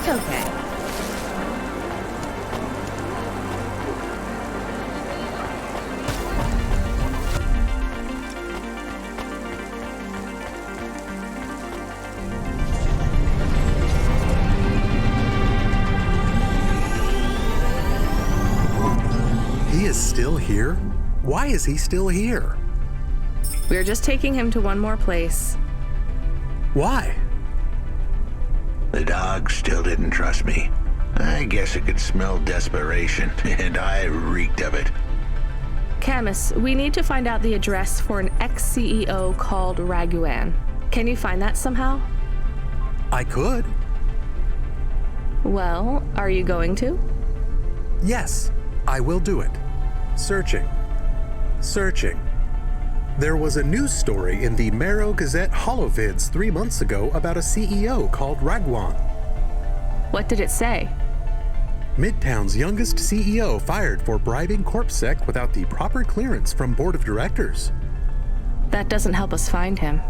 okay. He is still here? Why is he still here? We're just taking him to one more place. Why? The dog still didn't trust me. I guess it could smell desperation, and I reeked of it. Camus, we need to find out the address for an ex-CEO called Raguan. Can you find that somehow? I could. Well, are you going to? Yes, I will do it. Searching. Searching. There was a news story in the Marrow Gazette Holovids 3 months ago about a CEO called Raguan. What did it say? Midtown's youngest CEO fired for bribing CorpSec without the proper clearance from board of directors. That doesn't help us find him.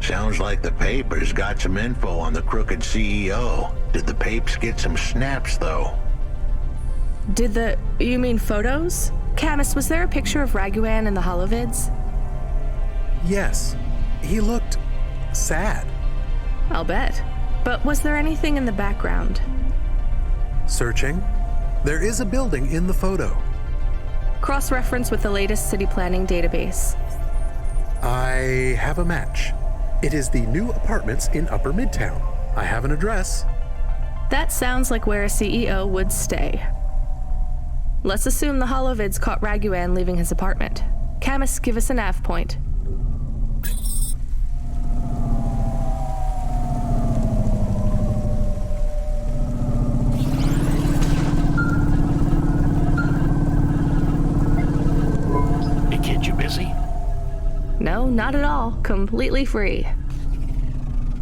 Sounds like the papers got some info on the crooked CEO. Did the papes get some snaps, though? You mean photos? Camus, was there a picture of Raguan in the Holovids? Yes, he looked sad. I'll bet. But was there anything in the background? Searching. There is a building in the photo. Cross-reference with the latest city planning database. I have a match. It is the new apartments in Upper Midtown. I have an address. That sounds like where a CEO would stay. Let's assume the Holovids caught Raguan leaving his apartment. Camus, give us a nav point. Hey kid, you busy? No, not at all. Completely free.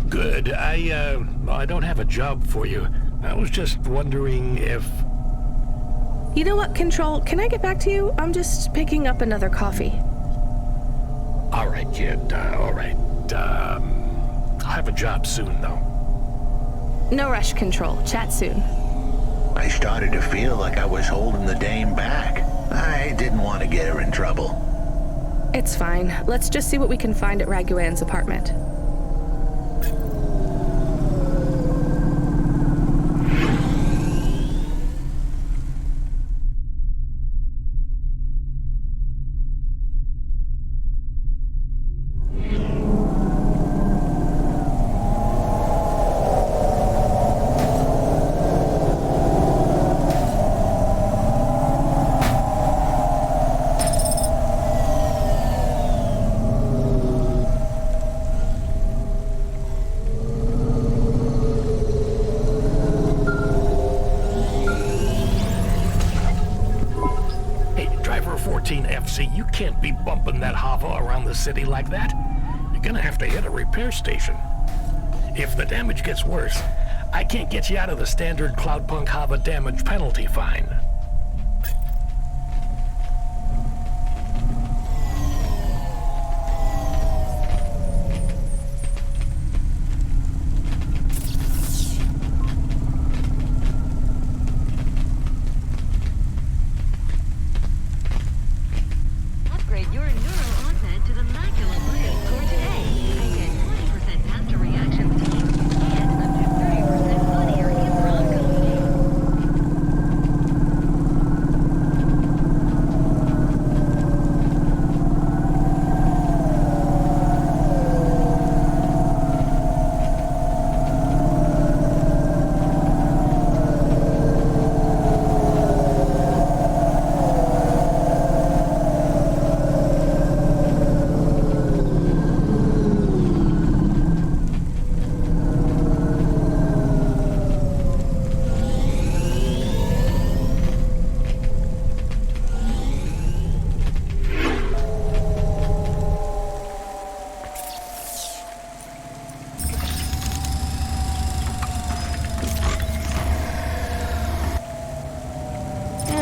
Good. I don't have a job for you. I was just wondering if... You know what, Control? Can I get back to you? I'm just picking up another coffee. All right, kid. All right. I'll have a job soon, though. No rush, Control. Chat soon. I started to feel like I was holding the dame back. I didn't want to get her in trouble. It's fine. Let's just see what we can find at Raguan's apartment. You can't be bumping that Hava around the city like that. You're gonna have to hit a repair station. If the damage gets worse, I can't get you out of the standard Cloudpunk Hava damage penalty fine.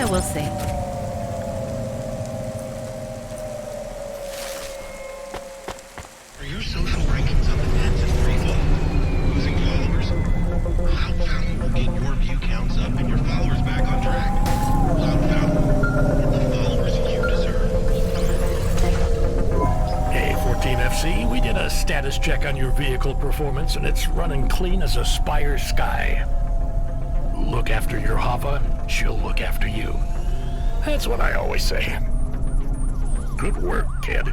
We'll see. Are your social rankings on the net pretty low? Losing followers? How status check on your vehicle performance, and it's running clean as a Spire sky. Look after your Hava, she'll look after you. That's what I always say. Good work, kid.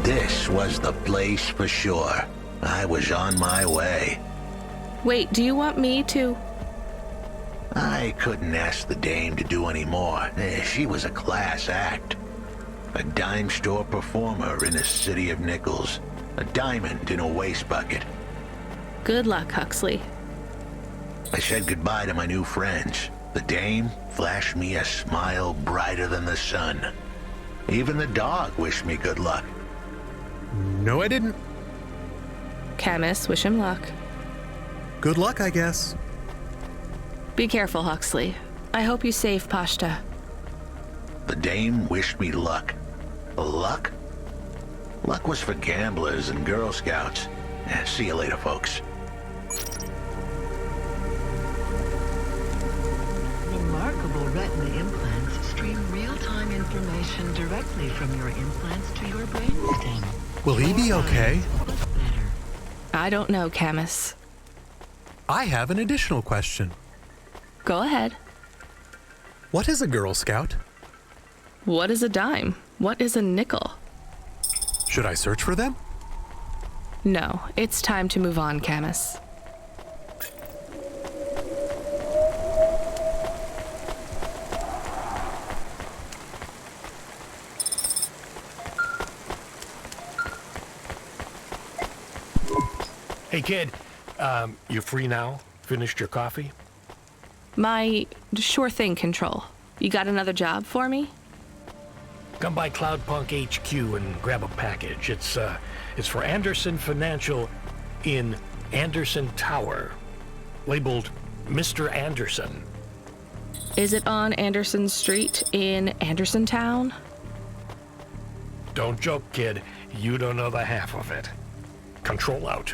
This was the place for sure. I was on my way. Wait, do you want me to? I couldn't ask the dame to do any more. She was a class act. A dime store performer in a city of nickels. A diamond in a waste bucket. Good luck, Huxley. I said goodbye to my new friends. The dame flashed me a smile brighter than the sun. Even the dog wished me good luck. No, I didn't. Camus, wish him luck. Good luck, I guess. Be careful, Huxley. I hope you save Pashta. The dame wished me luck. Luck? Luck was for gamblers and Girl Scouts. See you later, folks. Remarkable retina implants stream real-time information directly from your implants to your brainstem. Will he be okay? I don't know, Camus. I have an additional question. Go ahead. What is a Girl Scout? What is a dime? What is a nickel? Should I search for them? No, it's time to move on, Camus. Hey, kid, you free now? Finished your coffee? My sure thing control. You got another job for me? Come by Cloudpunk HQ and grab a package. It's for Anderson Financial in Anderson Tower, labeled Mr. Anderson. Is it on Anderson Street in Anderson Town? Don't joke, kid. You don't know the half of it. Control out.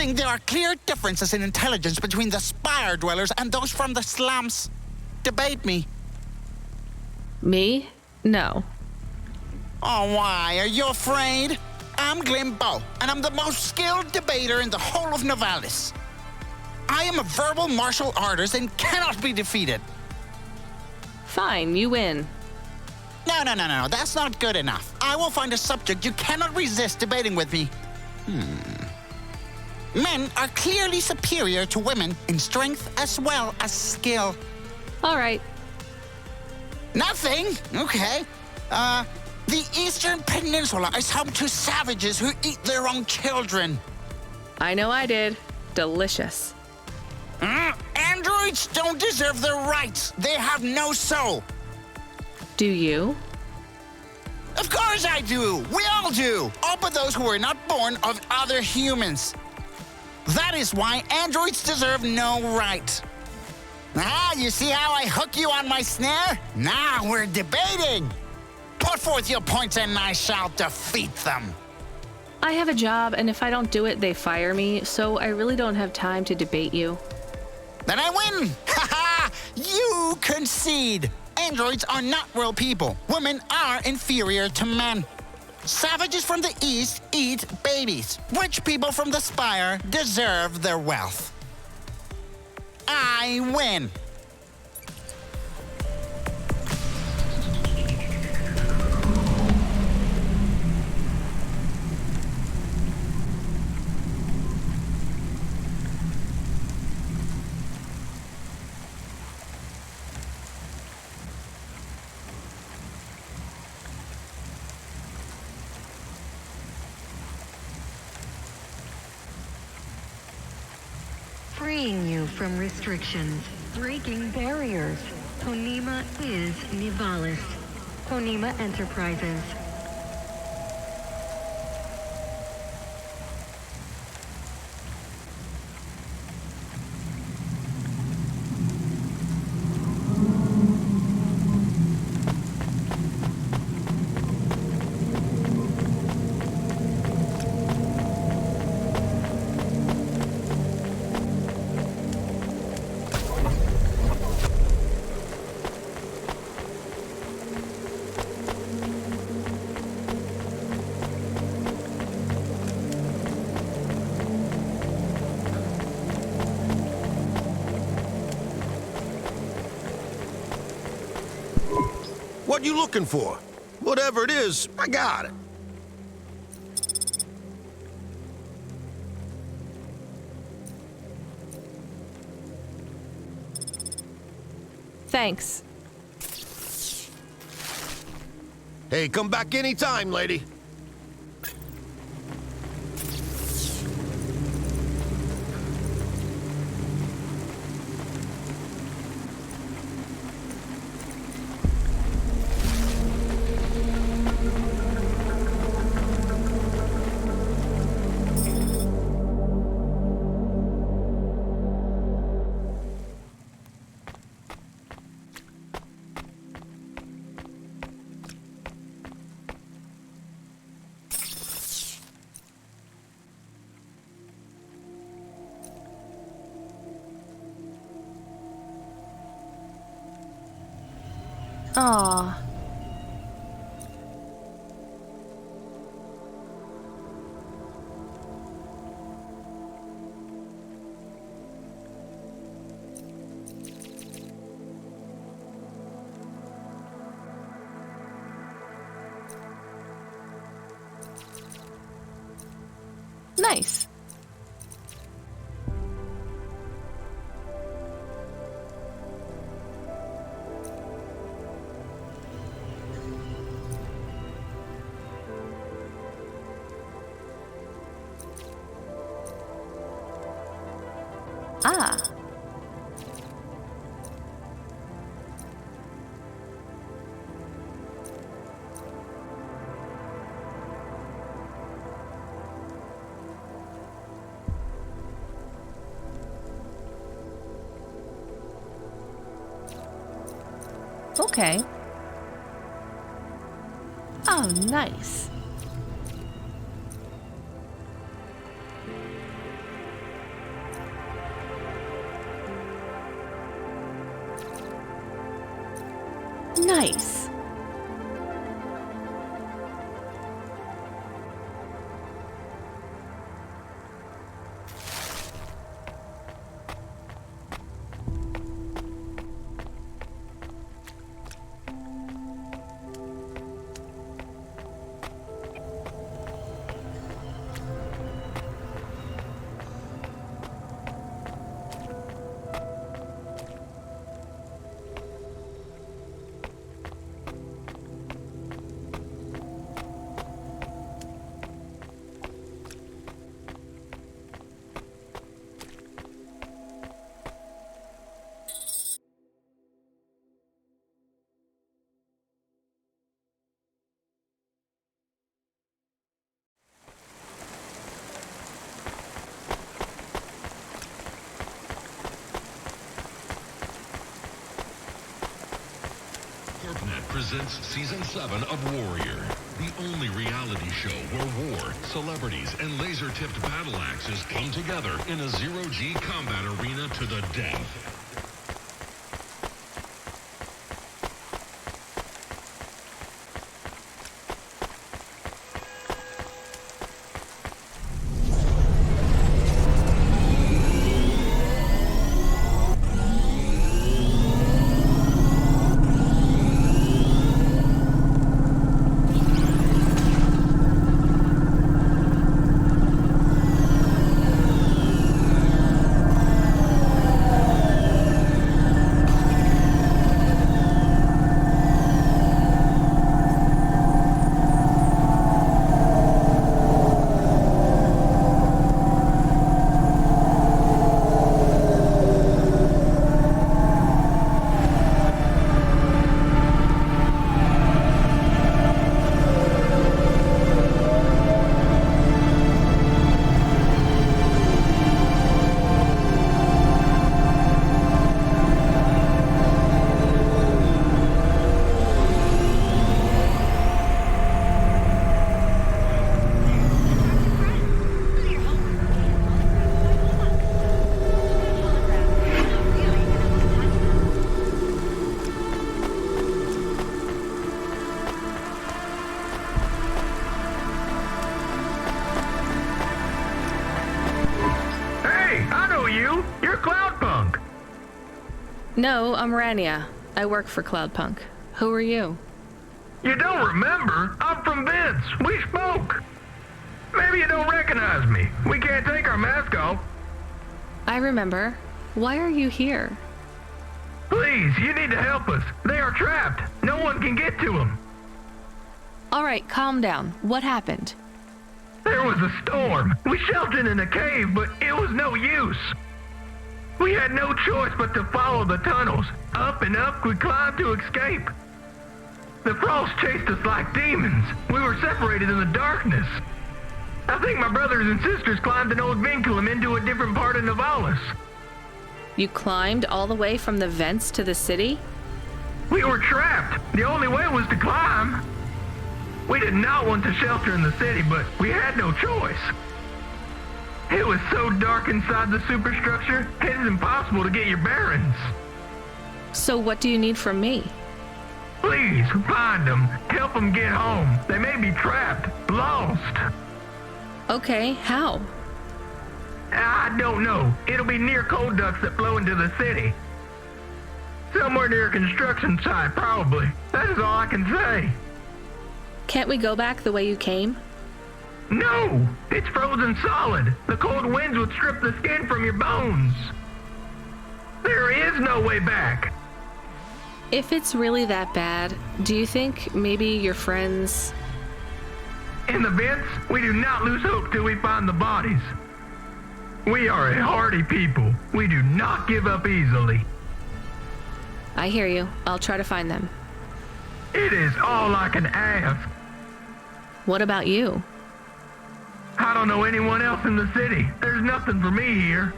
think there are clear differences in intelligence between the Spire dwellers and those from the slums? Debate me. Me? No. Oh, why? Are you afraid? I'm Glimbo, and I'm the most skilled debater in the whole of Novalis. I am a verbal martial artist and cannot be defeated. Fine, you win. No, that's not good enough. I will find a subject you cannot resist debating with me. Men are clearly superior to women in strength as well as skill. All right. Nothing? Okay. The Eastern Peninsula is home to savages who eat their own children. I know I did. Delicious. Androids don't deserve their rights. They have no soul. Do you? Of course I do. We all do. All but those who were not born of other humans. That is why androids deserve no right. You see how I hook you on my snare? Now we're debating. Put forth your points and I shall defeat them. I have a job, and if I don't do it, they fire me, so I really don't have time to debate you. Then I win! Haha! You concede! Androids are not real people. Women are inferior to men. Savages from the East eat babies. Rich people from the Spire deserve their wealth. I win! Freeing you from restrictions, breaking barriers. Honima is Nivalis. Honima Enterprises. What you looking for? Whatever it is, I got it. Thanks. Hey, come back anytime, lady. Aw. Nice. Ah. Okay. Oh, nice. presents Season 7 of Warrior, the only reality show where war, celebrities, and laser-tipped battle axes come together in a zero-G combat arena to the death. No, I'm Rania. I work for Cloudpunk. Who are you? You don't remember? I'm from Vince. We spoke. Maybe you don't recognize me. We can't take our mask off. I remember. Why are you here? Please, you need to help us. They are trapped. No one can get to them. All right, calm down. What happened? There was a storm. We sheltered in a cave, but it was no use. We had no choice but to follow the tunnels. Up and up we climbed to escape. The frost chased us like demons. We were separated in the darkness. I think my brothers and sisters climbed an old vinculum into a different part of Novalis. You climbed all the way from the vents to the city? We were trapped. The only way was to climb. We did not want to shelter in the city, but we had no choice. It was so dark inside the superstructure, it is impossible to get your bearings. So what do you need from me? Please, find them. Help them get home. They may be trapped, lost. Okay, how? I don't know. It'll be near coal ducts that flow into the city. Somewhere near a construction site, probably. That is all I can say. Can't we go back the way you came? No! It's frozen solid. The cold winds would strip the skin from your bones. There is no way back. If it's really that bad, do you think maybe your friends... In the vents, we do not lose hope till we find the bodies. We are a hardy people. We do not give up easily. I hear you. I'll try to find them. It is all I can ask. What about you? I don't know anyone else in the city. There's nothing for me here.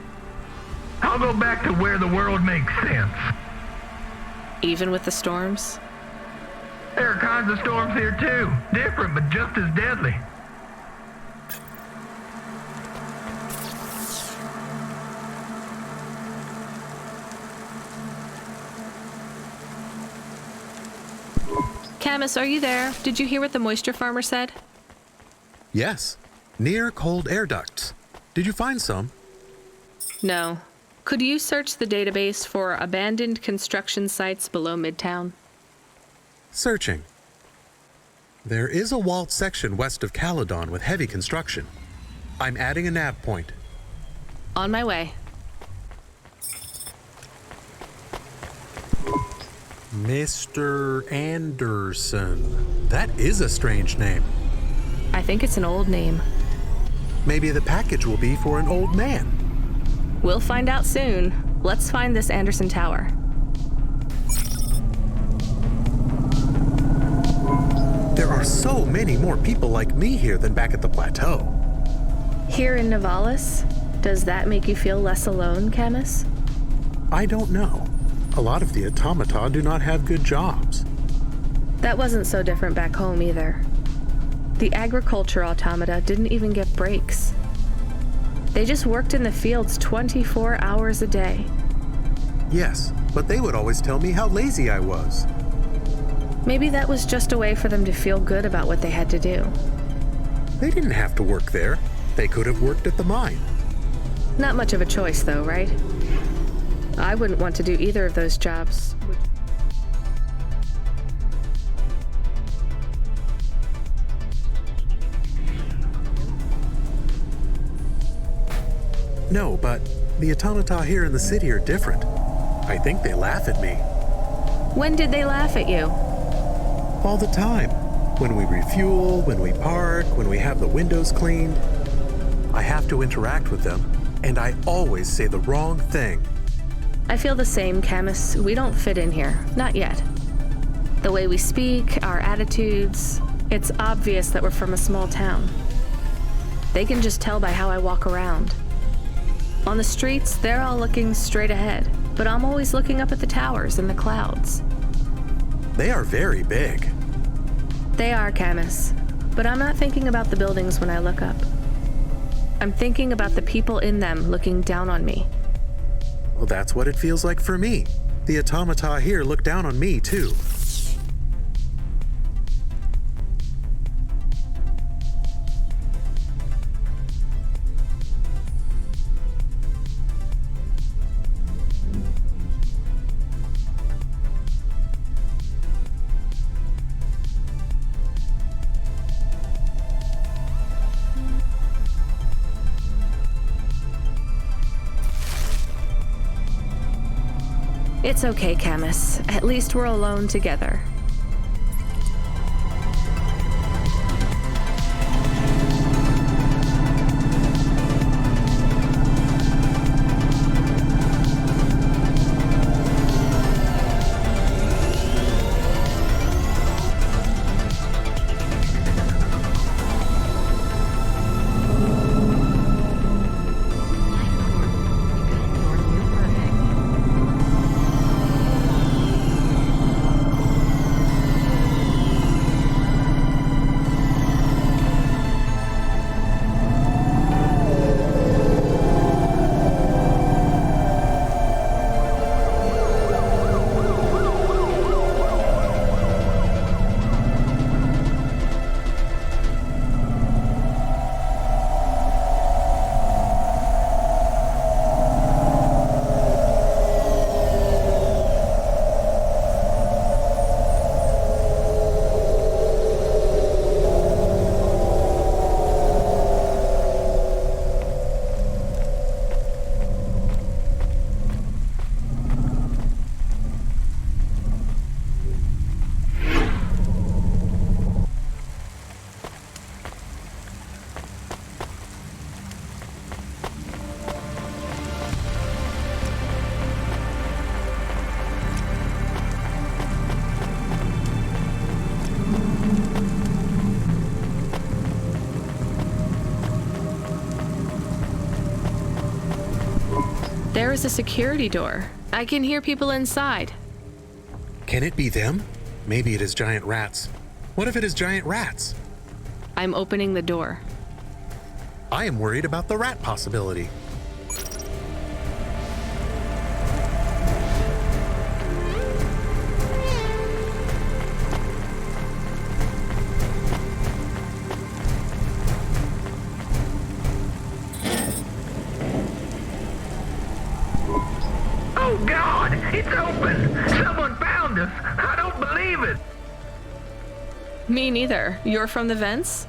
I'll go back to where the world makes sense. Even with the storms? There are kinds of storms here too. Different, but just as deadly. Camus, are you there? Did you hear what the moisture farmer said? Yes. Near cold air ducts. Did you find some? No. Could you search the database for abandoned construction sites below Midtown? Searching. There is a walled section west of Caledon with heavy construction. I'm adding a nav point. On my way. Mr. Anderson. That is a strange name. I think it's an old name. Maybe the package will be for an old man. We'll find out soon. Let's find this Anderson Tower. There are so many more people like me here than back at the plateau. Here in Novalis? Does that make you feel less alone, Camus? I don't know. A lot of the automata do not have good jobs. That wasn't so different back home either. The agriculture automata didn't even get breaks. They just worked in the fields 24 hours a day. Yes, but they would always tell me how lazy I was. Maybe that was just a way for them to feel good about what they had to do. They didn't have to work there. They could have worked at the mine. Not much of a choice, though, right? I wouldn't want to do either of those jobs. No, but the automata here in the city are different. I think they laugh at me. When did they laugh at you? All the time. When we refuel, when we park, when we have the windows cleaned. I have to interact with them, and I always say the wrong thing. I feel the same, Camus. We don't fit in here. Not yet. The way we speak, our attitudes, it's obvious that we're from a small town. They can just tell by how I walk around. On the streets, they're all looking straight ahead, but I'm always looking up at the towers and the clouds. They are very big. They are, Camus, but I'm not thinking about the buildings when I look up. I'm thinking about the people in them looking down on me. Well, that's what it feels like for me. The automata here look down on me, too. It's okay, Camus. At least we're alone together. There is a security door. I can hear people inside. Can it be them? Maybe it is giant rats. What if it is giant rats? I'm opening the door. I am worried about the rat possibility. Oh God, it's open! Someone found us! I don't believe it! Me neither. You're from the vents?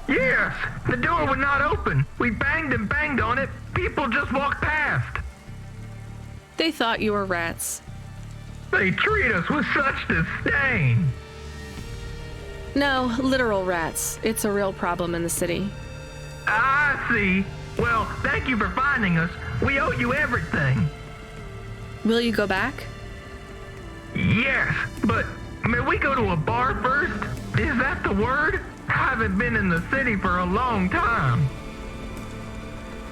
Yes, the door would not open. We banged and banged on it. People just walked past. They thought you were rats. They treat us with such disdain. No, literal rats. It's a real problem in the city. I see. Well, thank you for finding us. We owe you everything. Will you go back? Yes, but may we go to a bar first? Is that the word? I haven't been in the city for a long time.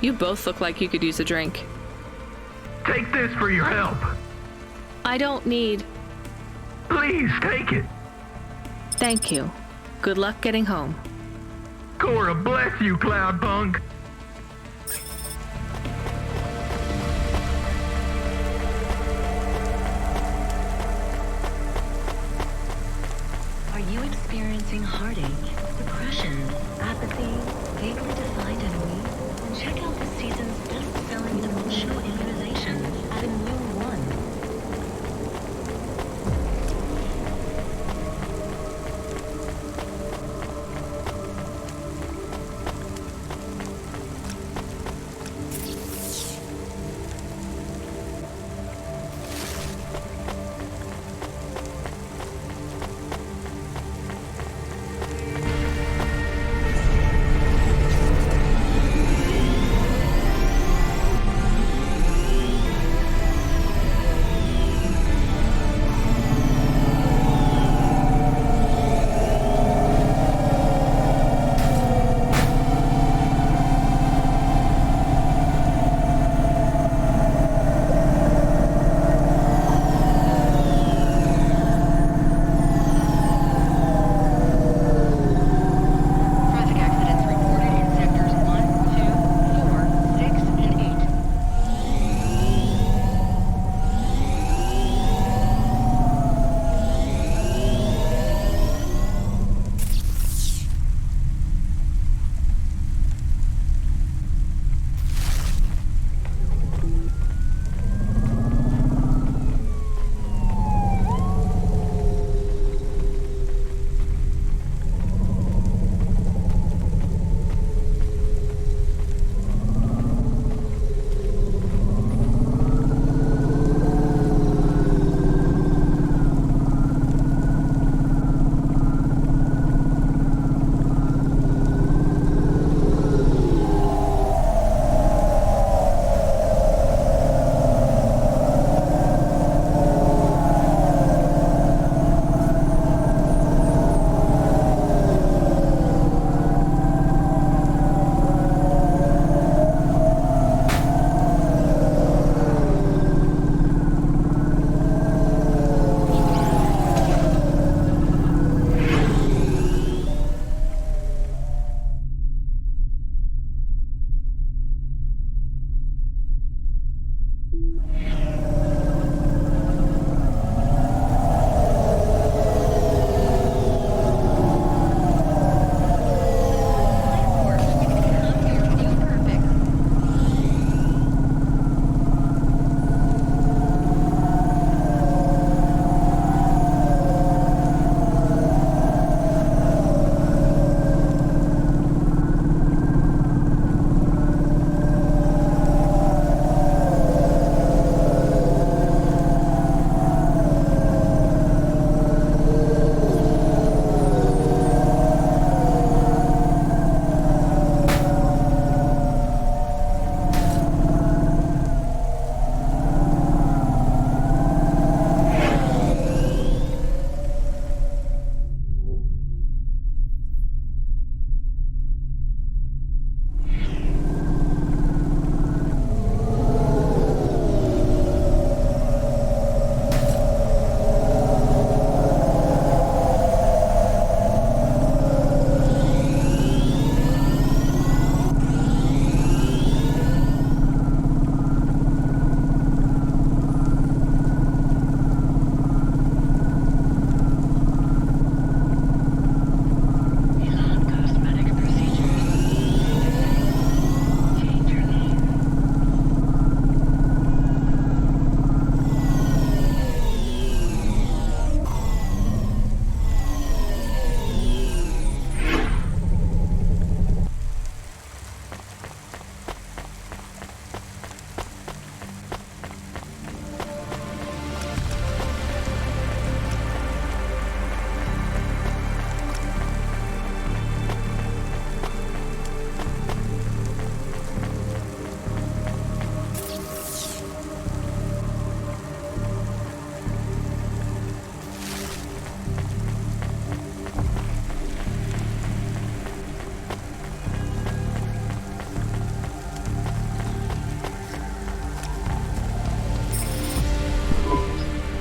You both look like you could use a drink. Take this for your help. I don't need... Please take it. Thank you. Good luck getting home. Cora bless you, Cloudpunk. Are you experiencing heartache, depression, apathy, vaguely defined enemies? Then check out this season's best-selling emotional immunization, Immune 1.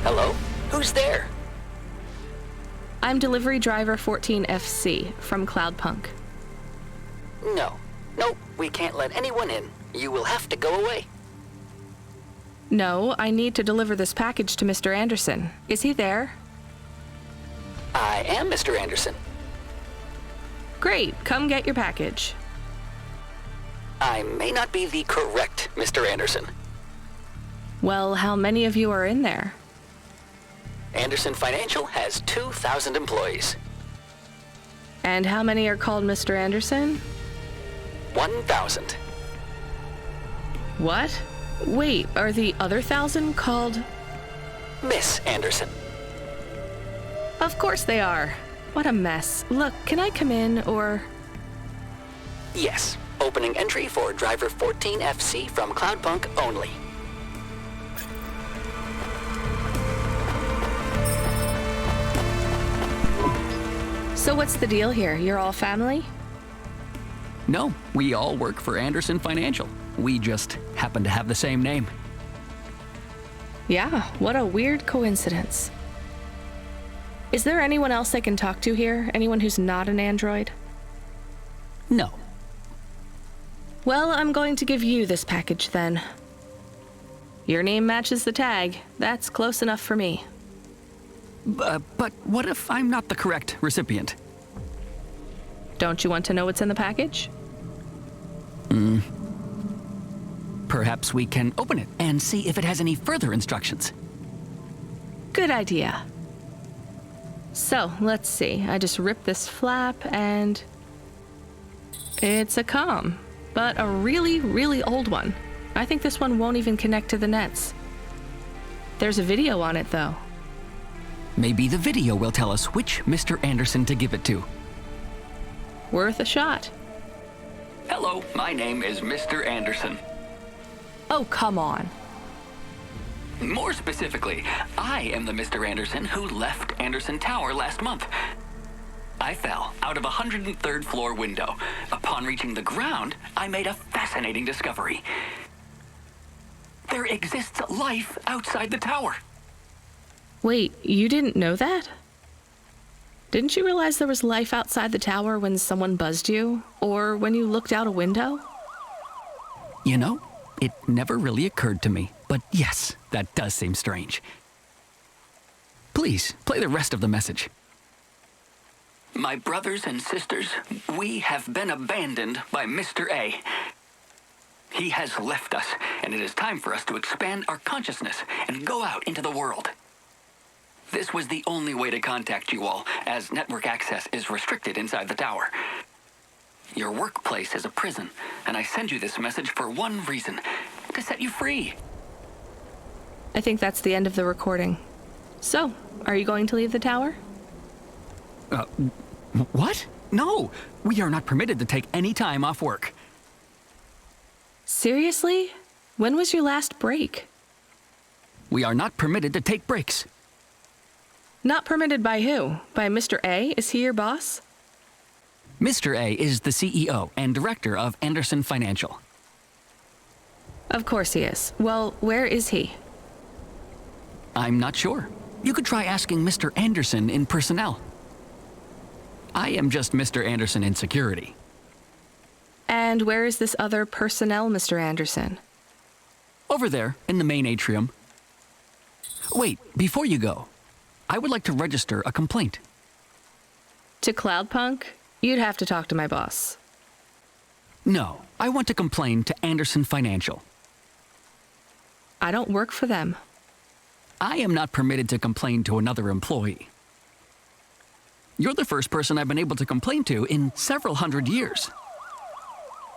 Hello? Who's there? I'm delivery driver 14FC from Cloudpunk. No. Nope, we can't let anyone in. You will have to go away. No, I need to deliver this package to Mr. Anderson. Is he there? I am Mr. Anderson. Great, come get your package. I may not be the correct Mr. Anderson. Well, how many of you are in there? Anderson Financial has 2,000 employees. And how many are called Mr. Anderson? 1,000. What? Wait, are the other 1,000 called? Miss Anderson. Of course they are. What a mess. Look, can I come in, or? Yes. Opening entry for driver 14FC from Cloudpunk only. So what's the deal here? You're all family? No, we all work for Anderson Financial. We just happen to have the same name. Yeah, what a weird coincidence. Is there anyone else I can talk to here? Anyone who's not an android? No. Well, I'm going to give you this package then. Your name matches the tag. That's close enough for me. But what if I'm not the correct recipient? Don't you want to know what's in the package? Perhaps we can open it and see if it has any further instructions. Good idea. So, let's see. I just ripped this flap and... it's a comm, but a really, really old one. I think this one won't even connect to the nets. There's a video on it, though. Maybe the video will tell us which Mr. Anderson to give it to. Worth a shot. Hello, my name is Mr. Anderson. Oh, come on. More specifically, I am the Mr. Anderson who left Anderson Tower last month. I fell out of a 103rd floor window. Upon reaching the ground, I made a fascinating discovery. There exists life outside the tower. Wait, you didn't know that? Didn't you realize there was life outside the tower when someone buzzed you? Or when you looked out a window? You know, it never really occurred to me. But yes, that does seem strange. Please, play the rest of the message. My brothers and sisters, we have been abandoned by Mr. A. He has left us, and it is time for us to expand our consciousness and go out into the world. This was the only way to contact you all, as network access is restricted inside the tower. Your workplace is a prison, and I send you this message for one reason, to set you free. I think that's the end of the recording. So, are you going to leave the tower? What? No, we are not permitted to take any time off work. Seriously? When was your last break? We are not permitted to take breaks. Not permitted by who? By Mr. A? Is he your boss? Mr. A is the CEO and director of Anderson Financial. Of course he is. Well, where is he? I'm not sure. You could try asking Mr. Anderson in personnel. I am just Mr. Anderson in security. And where is this other personnel, Mr. Anderson? Over there, in the main atrium. Wait, before you go, I would like to register a complaint. To Cloudpunk? You'd have to talk to my boss. No, I want to complain to Anderson Financial. I don't work for them. I am not permitted to complain to another employee. You're the first person I've been able to complain to in several hundred years.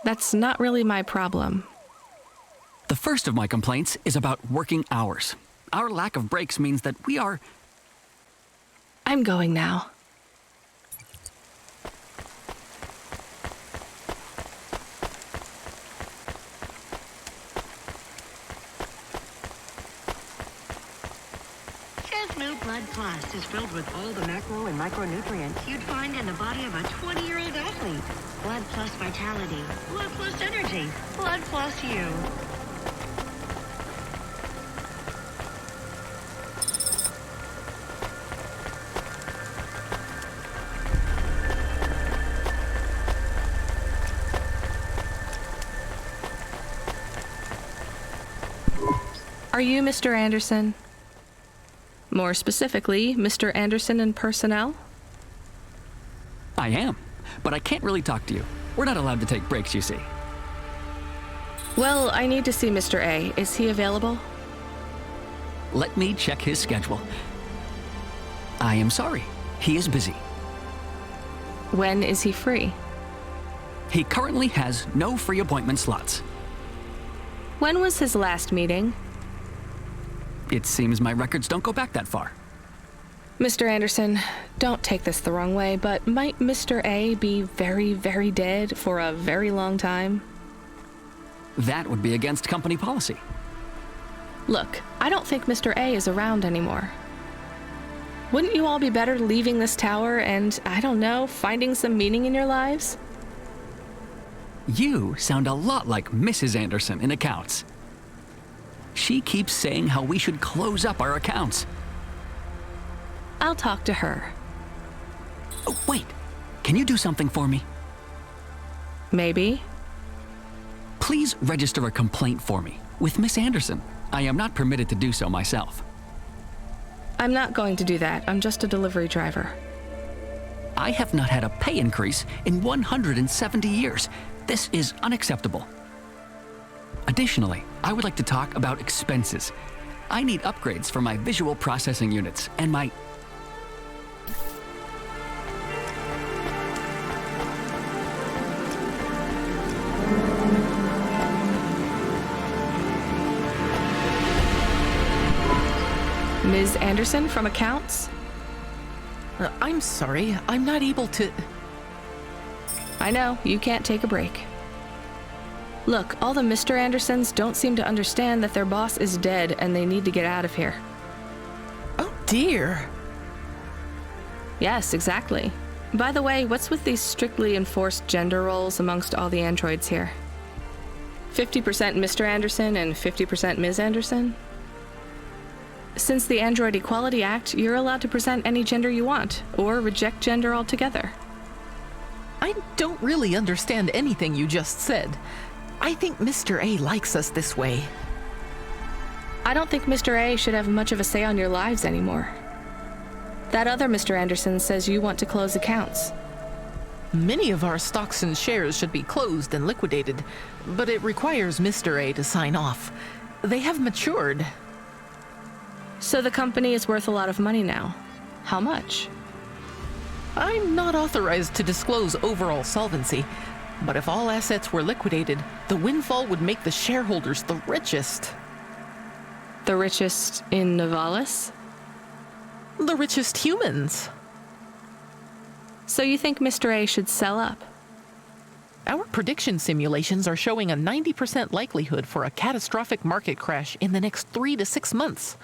That's not really my problem. The first of my complaints is about working hours. Our lack of breaks means that we are... I'm going now. Blood Plus is filled with all the macro and micronutrients you'd find in the body of a 20-year-old athlete. Blood Plus Vitality, Blood Plus Energy, Blood Plus You. Are you Mr. Anderson? More specifically, Mr. Anderson in personnel? I am, but I can't really talk to you. We're not allowed to take breaks, you see. Well, I need to see Mr. A. Is he available? Let me check his schedule. I am sorry. He is busy. When is he free? He currently has no free appointment slots. When was his last meeting? It seems my records don't go back that far. Mr. Anderson, don't take this the wrong way, but might Mr. A be very, very dead for a very long time? That would be against company policy. Look, I don't think Mr. A is around anymore. Wouldn't you all be better leaving this tower and, I don't know, finding some meaning in your lives? You sound a lot like Mrs. Anderson in accounts. She keeps saying how we should close up our accounts. I'll talk to her. Oh, wait. Can you do something for me? Maybe. Please register a complaint for me with Miss Anderson. I am not permitted to do so myself. I'm not going to do that. I'm just a delivery driver. I have not had a pay increase in 170 years. This is unacceptable. Additionally, I would like to talk about expenses. I need upgrades for my visual processing units and my... Ms. Anderson from accounts? I'm sorry, I'm not able to... I know, you can't take a break. Look, all the Mr. Andersons don't seem to understand that their boss is dead and they need to get out of here. Oh dear. Yes, exactly. By the way, what's with these strictly enforced gender roles amongst all the androids here? 50% Mr. Anderson and 50% Ms. Anderson? Since the Android Equality Act, you're allowed to present any gender you want, or reject gender altogether. I don't really understand anything you just said. I think Mr. A likes us this way. I don't think Mr. A should have much of a say on your lives anymore. That other Mr. Anderson says you want to close accounts. Many of our stocks and shares should be closed and liquidated, but it requires Mr. A to sign off. They have matured. So the company is worth a lot of money now. How much? I'm not authorized to disclose overall solvency, but if all assets were liquidated, the windfall would make the shareholders the richest. The richest in Novalis? The richest humans. So you think Mr. A should sell up? Our prediction simulations are showing a 90% likelihood for a catastrophic market crash in the next 3 to 6 months.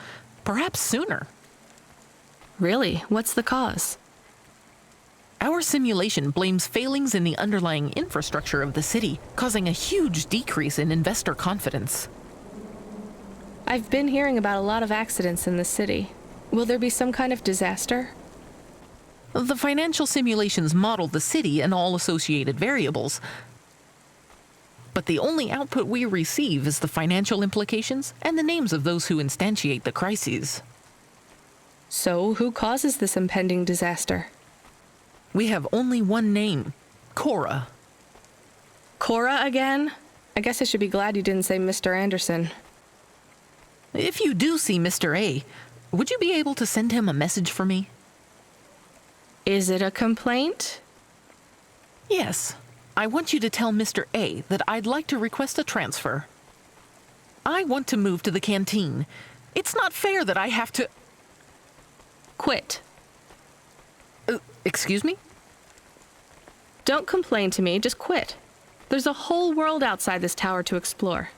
Perhaps sooner. Really? What's the cause? Our simulation blames failings in the underlying infrastructure of the city, causing a huge decrease in investor confidence. I've been hearing about a lot of accidents in the city. Will there be some kind of disaster? The financial simulations model the city and all associated variables. But the only output we receive is the financial implications and the names of those who instantiate the crises. So, who causes this impending disaster? We have only one name, Cora. Cora again? I guess I should be glad you didn't say Mr. Anderson. If you do see Mr. A, would you be able to send him a message for me? Is it a complaint? Yes. I want you to tell Mr. A that I'd like to request a transfer. I want to move to the canteen. It's not fair that I have to... Quit. Excuse me? Don't complain to me, just quit. There's a whole world outside this tower to explore.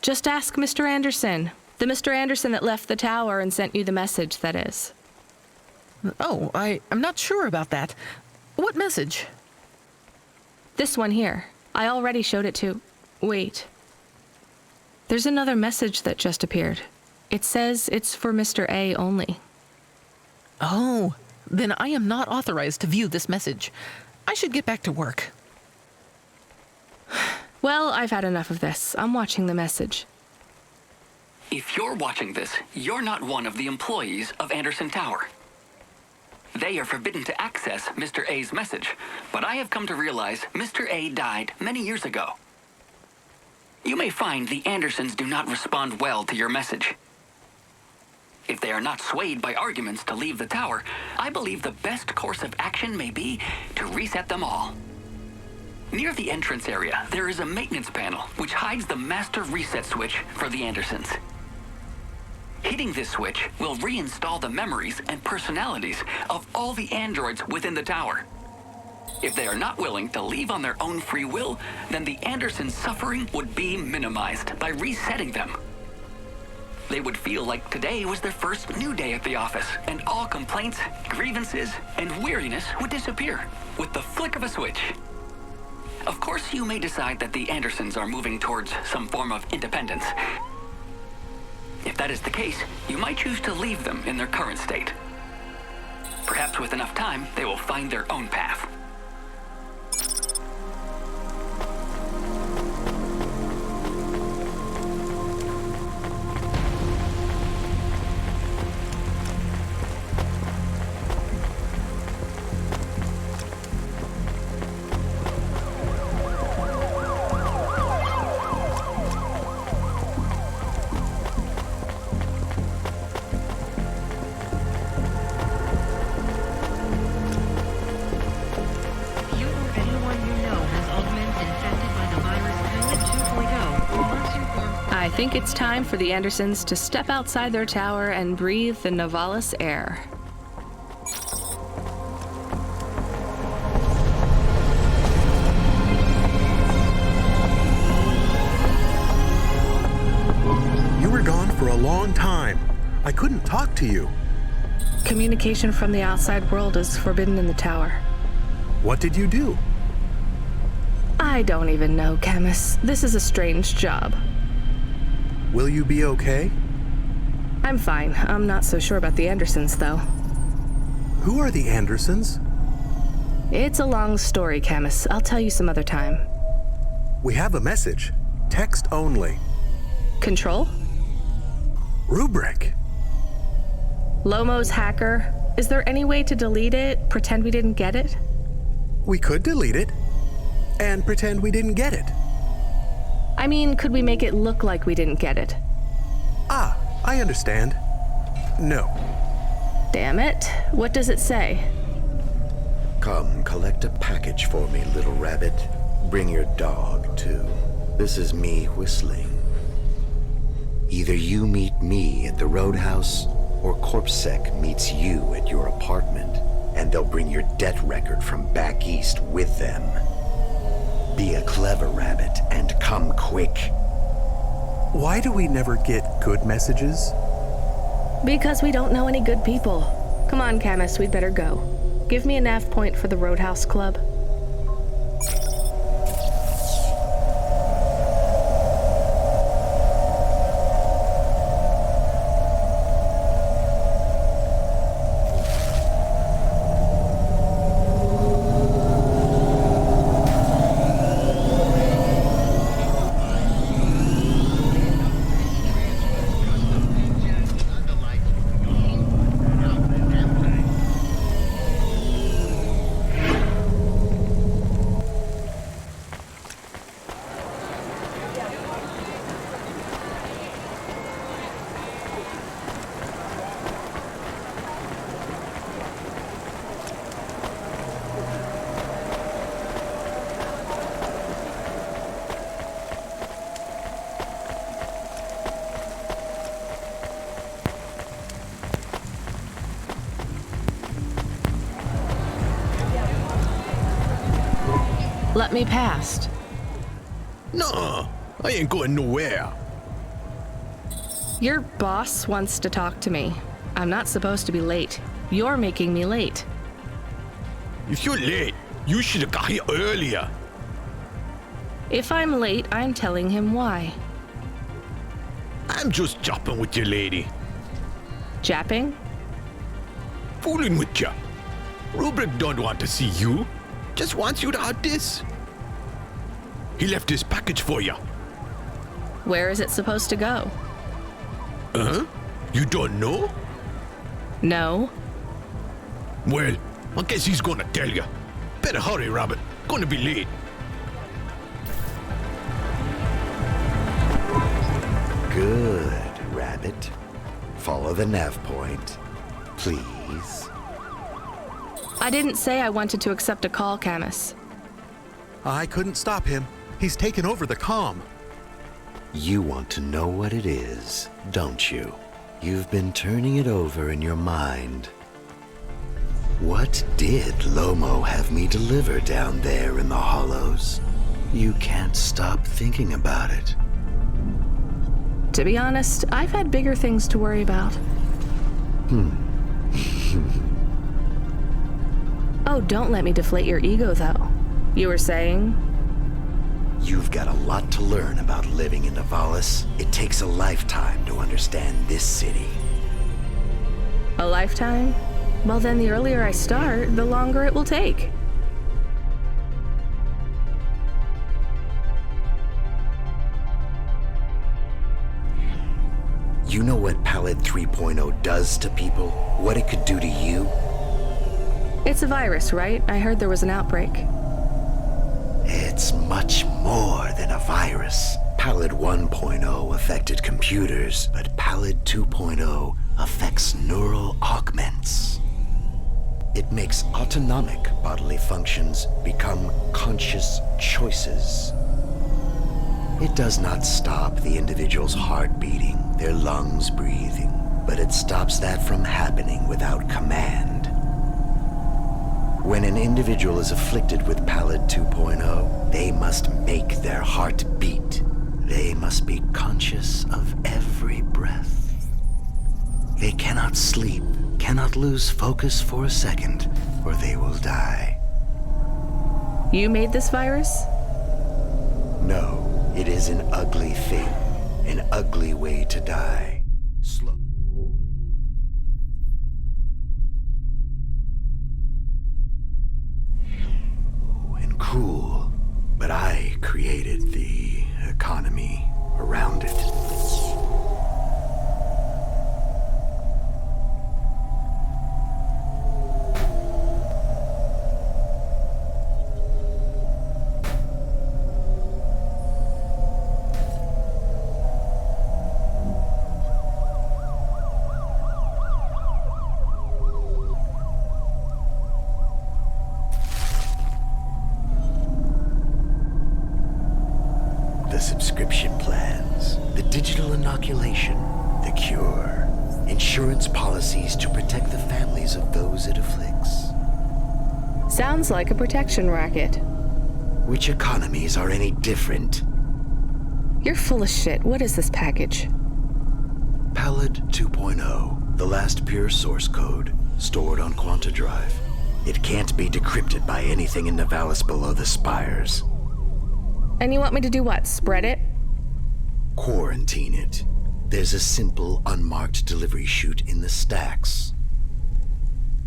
Just ask Mr. Anderson. The Mr. Anderson that left the tower and sent you the message, that is. Oh, I'm not sure about that. What message? This one here. I already showed it to... Wait. There's another message that just appeared. It says it's for Mr. A only. Oh, then I am not authorized to view this message. I should get back to work. Well, I've had enough of this. I'm watching the message. If you're watching this, you're not one of the employees of Anderson Tower. They are forbidden to access Mr. A's message, but I have come to realize Mr. A died many years ago. You may find the Andersons do not respond well to your message. If they are not swayed by arguments to leave the tower, I believe the best course of action may be to reset them all. Near the entrance area, there is a maintenance panel which hides the master reset switch for the Andersons. Hitting this switch will reinstall the memories and personalities of all the androids within the tower. If they are not willing to leave on their own free will, then the Andersons' suffering would be minimized by resetting them. They would feel like today was their first new day at the office, and all complaints, grievances, and weariness would disappear with the flick of a switch. Of course, you may decide that the Andersons are moving towards some form of independence. If that is the case, you might choose to leave them in their current state. Perhaps with enough time, they will find their own path. I think it's time for the Andersons to step outside their tower and breathe the Novalis air. You were gone for a long time. I couldn't talk to you. Communication from the outside world is forbidden in the tower. What did you do? I don't even know, Camus. This is a strange job. Will you be okay? I'm fine. I'm not so sure about the Andersons, though. Who are the Andersons? It's a long story, Camus. I'll tell you some other time. We have a message. Text only. Control? Rubric. Lomo's hacker. Is there any way to delete it? Pretend we didn't get it? We could delete it. And pretend we didn't get it. I mean, could we make it look like we didn't get it? Ah, I understand. No. Damn it. What does it say? Come, collect a package for me, little rabbit. Bring your dog, too. This is me whistling. Either you meet me at the roadhouse, or CorpSec meets you at your apartment, and they'll bring your debt record from back east with them. Be a clever rabbit and come quick. Why do we never get good messages? Because we don't know any good people. Come on, Camus, we'd better go. Give me a nav point for the Roadhouse Club. Let me past. Nuh-uh. I ain't going nowhere. Your boss wants to talk to me. I'm not supposed to be late. You're making me late. If you're late, you should have got here earlier. If I'm late, I'm telling him why. I'm just jopping with your lady. Japping? Fooling with ya. Rubric don't want to see you. Just wants you to have this. He left his package for you. Where is it supposed to go? Huh? You don't know? No. Well, I guess he's gonna tell you. Better hurry, Rabbit. Gonna be late. Good, Rabbit. Follow the nav point, please. I didn't say I wanted to accept a call, Camus. I couldn't stop him. He's taken over the comm. You want to know what it is, don't you? You've been turning it over in your mind. What did Lomo have me deliver down there in the hollows? You can't stop thinking about it. To be honest, I've had bigger things to worry about. Oh, don't let me deflate your ego, though. You were saying? You've got a lot to learn about living in Nivalis. It takes a lifetime to understand this city. A lifetime? Well, then the earlier I start, the longer it will take. You know what Pallid 3.0 does to people? What it could do to you? It's a virus, right? I heard there was an outbreak. It's much more than a virus. Pallid 1.0 affected computers, but Pallid 2.0 affects neural augments. It makes autonomic bodily functions become conscious choices. It does not stop the individual's heart beating, their lungs breathing, but it stops that from happening without command. When an individual is afflicted with Pallid 2.0, they must make their heart beat. They must be conscious of every breath. They cannot sleep, cannot lose focus for a second, or they will die. You made this virus? No, it is an ugly thing, an ugly way to die. Slow. And cruel, but I created the economy around it. Subscription plans, the digital inoculation, the cure, insurance policies to protect the families of those it afflicts. Sounds like a protection racket. Which economies are any different? You're full of shit. What is this package? Pallid 2.0, the last pure source code, stored on Quanta Drive. It can't be decrypted by anything in Nivalis below the spires. And you want me to do what? Spread it? Quarantine it. There's a simple, unmarked delivery chute in the stacks.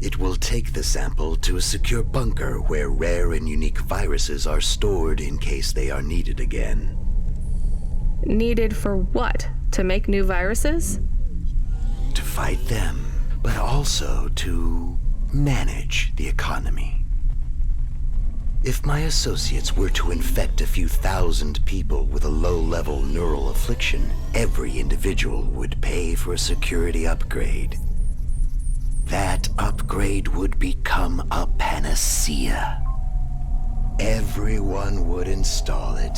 It will take the sample to a secure bunker where rare and unique viruses are stored in case they are needed again. Needed for what? To make new viruses? To fight them, but also to manage the economy. If my associates were to infect a few thousand people with a low-level neural affliction, every individual would pay for a security upgrade. That upgrade would become a panacea. Everyone would install it,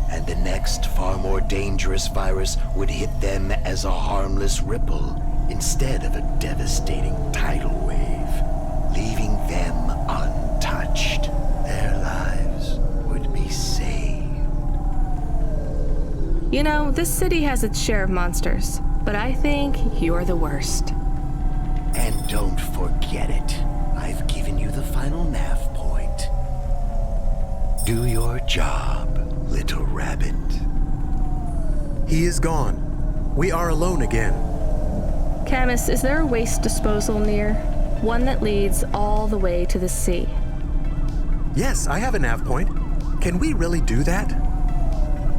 and the next far more dangerous virus would hit them as a harmless ripple instead of a devastating tidal wave, leaving them untouched. Their lives would be saved. You know, this city has its share of monsters, but I think you're the worst. And don't forget it. I've given you the final nav point. Do your job, little rabbit. He is gone. We are alone again. Camus, is there a waste disposal near? One that leads all the way to the sea. Yes, I have a nav point. Can we really do that?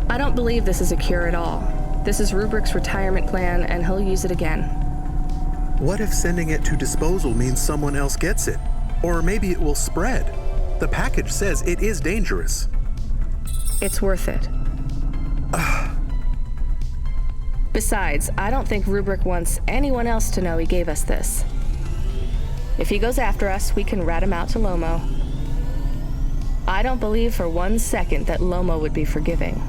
I don't believe this is a cure at all. This is Rubrick's retirement plan, and he'll use it again. What if sending it to disposal means someone else gets it? Or maybe it will spread. The package says it is dangerous. It's worth it. Besides, I don't think Rubric wants anyone else to know he gave us this. If he goes after us, we can rat him out to Lomo. I don't believe for 1 second that Lomo would be forgiving.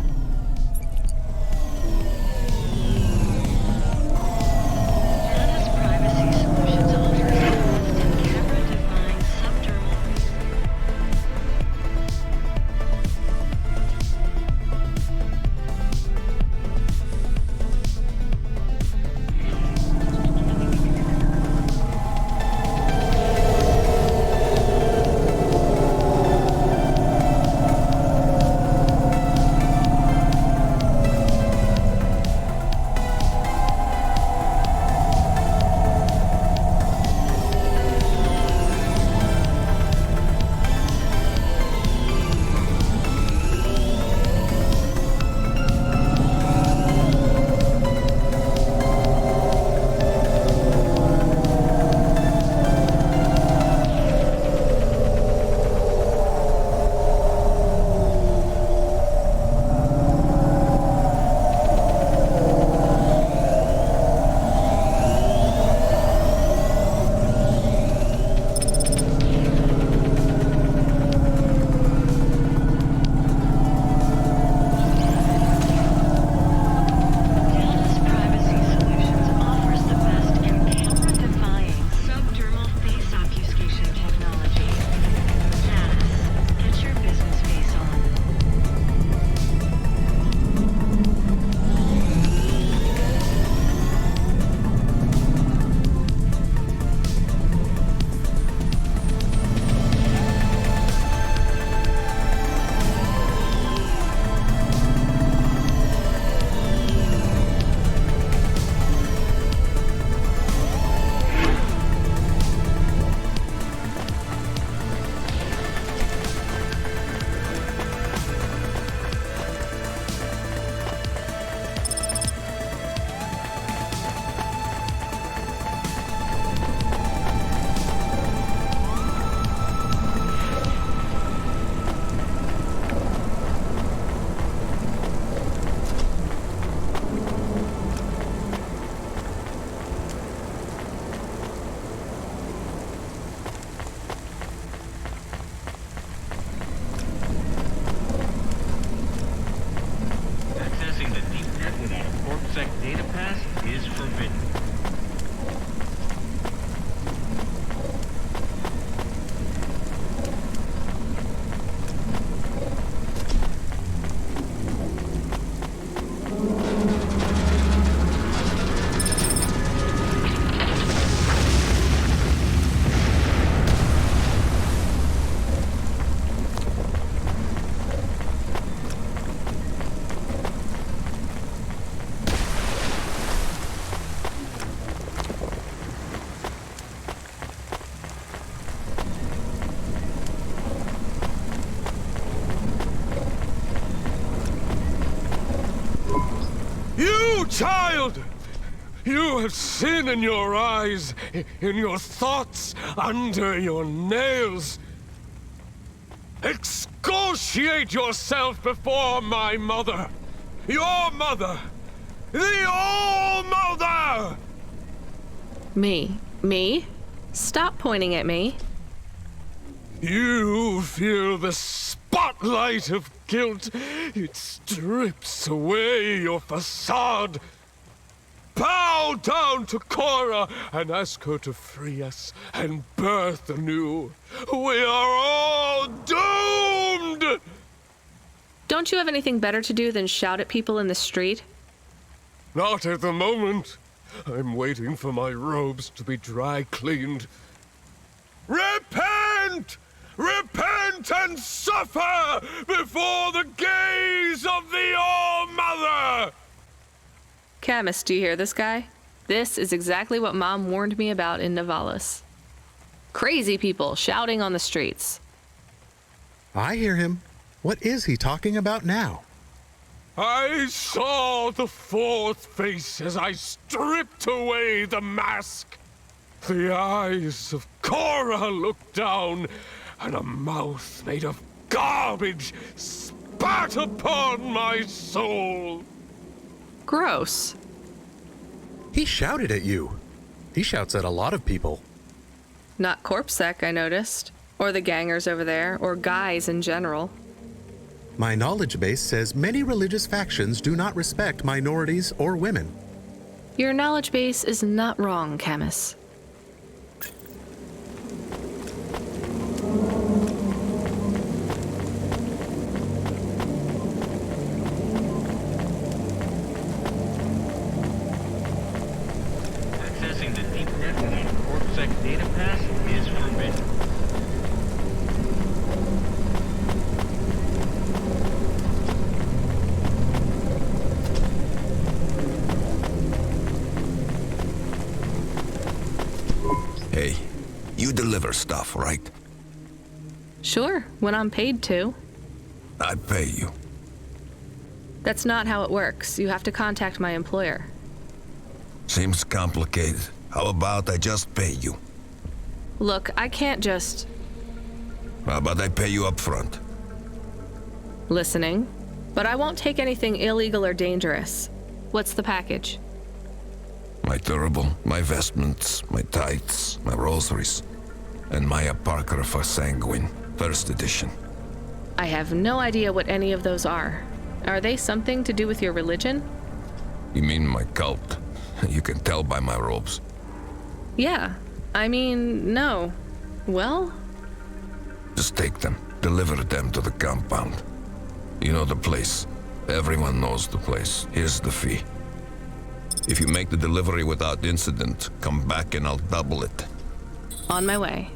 Child! You have sin in your eyes, in your thoughts, under your nails. Excoriate yourself before my mother. Your mother. The All-Mother! Me? Stop pointing at me. You feel the spotlight of guilt. It strips away your facade. Bow down to Cora and ask her to free us and birth anew. We are all doomed! Don't you have anything better to do than shout at people in the street? Not at the moment. I'm waiting for my robes to be dry cleaned. Repent! Repent and suffer before the gaze of the All-Mother! Camus, do you hear this guy? This is exactly what Mom warned me about in Navalis. Crazy people shouting on the streets. I hear him. What is he talking about now? I saw the fourth face as I stripped away the mask. The eyes of Cora looked down, and a mouth made of garbage spat upon my soul. Gross. He shouted at you. He shouts at a lot of people. Not CorpSec, I noticed. Or the gangers over there, or guys in general. My knowledge base says many religious factions do not respect minorities or women. Your knowledge base is not wrong, Camus. Accessing the deep network CorpSec data pass is forbidden. Hey, you deliver stuff, right? Sure, when I'm paid to. I pay you. That's not how it works. You have to contact my employer. Seems complicated. How about I just pay you? Look, I can't just... How about I pay you up front? Listening. But I won't take anything illegal or dangerous. What's the package? My turbo, my vestments, my tights, my rosaries, and my Apocrypha Sanguine, first edition. I have no idea what any of those are. Are they something to do with your religion? You mean my cult? You can tell by my robes. Yeah. I mean, no. Well? Just take them, deliver them to the compound. You know the place. Everyone knows the place. Here's the fee. If you make the delivery without incident, come back and I'll double it. On my way.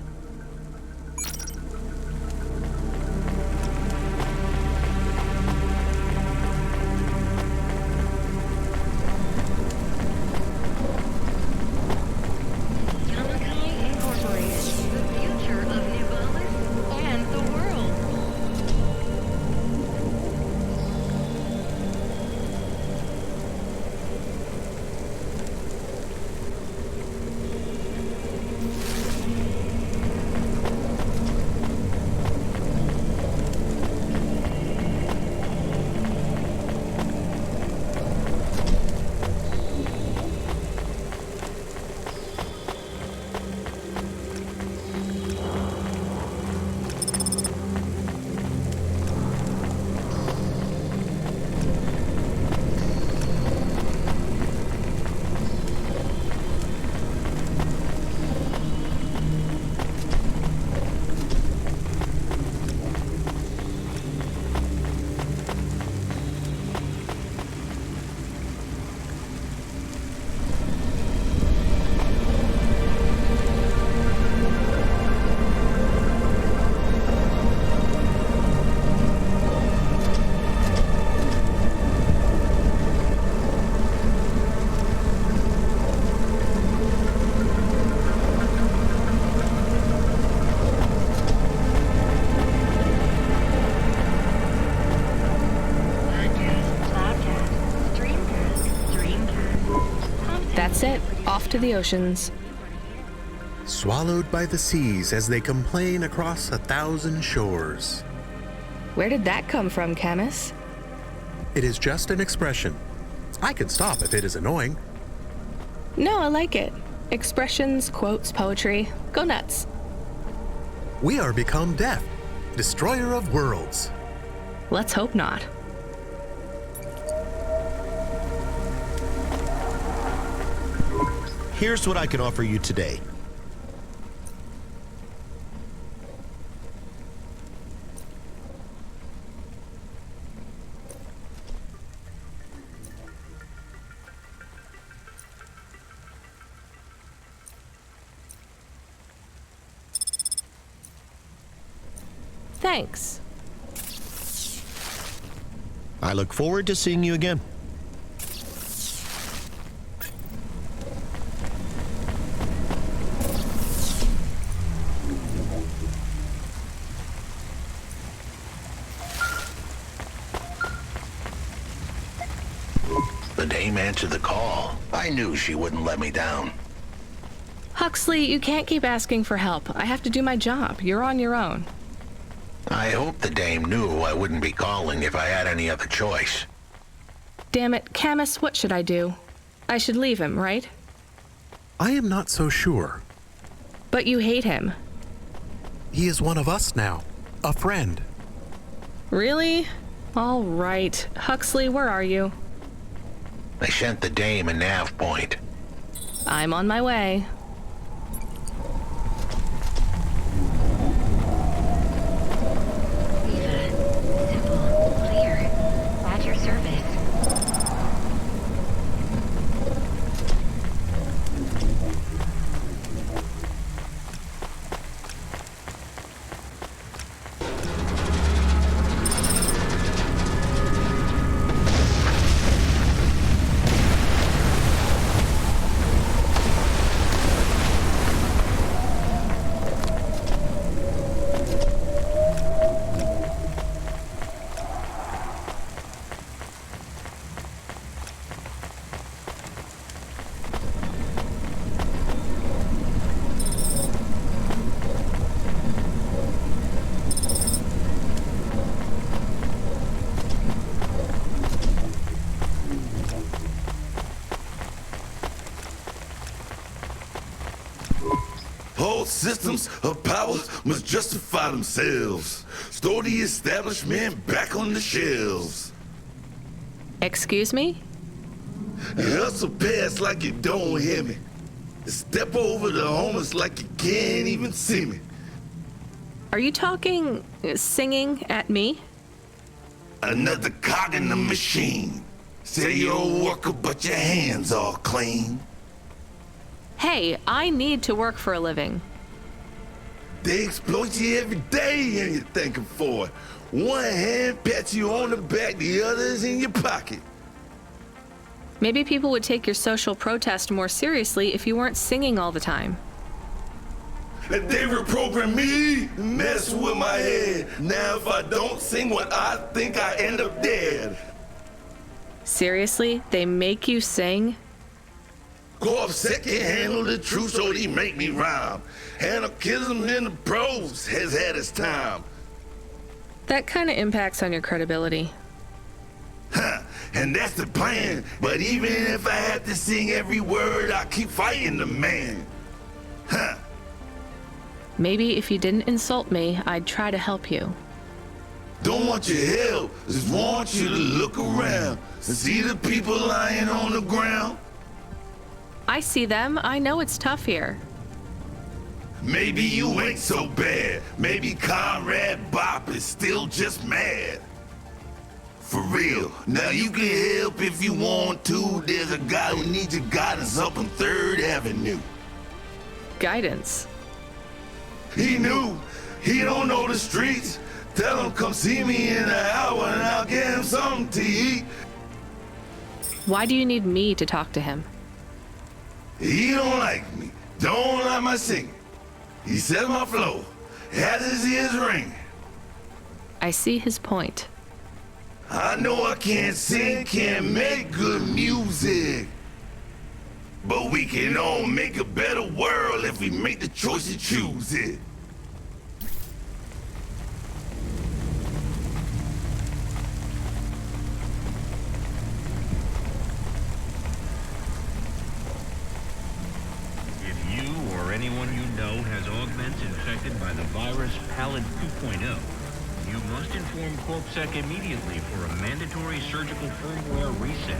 That's it. Off to the oceans. Swallowed by the seas as they complain across 1,000 shores. Where did that come from, Camus? It is just an expression. I can stop if it is annoying. No, I like it. Expressions, quotes, poetry. Go nuts. We are become death, destroyer of worlds. Let's hope not. Here's what I can offer you today. Thanks. I look forward to seeing you again. The dame answered the call. I knew she wouldn't let me down. Huxley, you can't keep asking for help. I have to do my job. You're on your own. I hope the dame knew I wouldn't be calling if I had any other choice. Damn it, Camus, what should I do? I should leave him, right? I am not so sure. But you hate him. He is one of us now. A friend. Really? All right. Huxley, where are you? I sent the dame a nav point. I'm on my way. All systems of power must justify themselves. Store the establishment back on the shelves. Excuse me? Hustle past like you don't hear me. Step over the homeless like you can't even see me. Are you talking, singing at me? Another cog in the machine. Say you're a worker, but your hands all clean. Hey, I need to work for a living. They exploit you every day and you're thanking for it. One hand pats you on the back, the other's in your pocket. Maybe people would take your social protest more seriously if you weren't singing all the time. They reprogram me, mess with my head. Now if I don't sing what I think, I end up dead. Seriously? They make you sing? Corpsec can handle the truth, so they make me rhyme. Anarchism in the prose has had its time. That kind of impacts on your credibility. Huh, and that's the plan. But even if I have to sing every word, I keep fighting the man. Huh. Maybe if you didn't insult me, I'd try to help you. Don't want your help, just want you to look around and see the people lying on the ground. I see them. I know it's tough here. Maybe you ain't so bad. Maybe Conrad Bop is still just mad. For real. Now you can help if you want to. There's a guy who needs your guidance up on 3rd Avenue. Guidance? He knew. He don't know the streets. Tell him come see me in an hour and I'll get him something to eat. Why do you need me to talk to him? He don't like me. Don't like my singing. He said my flow has his ears ringing. I see his point. I know I can't sing, can't make good music. But we can all make a better world if we make the choice to choose it. Anyone you know has augments infected by the virus Pallid 2.0, you must inform CorpSec immediately for a mandatory surgical firmware reset.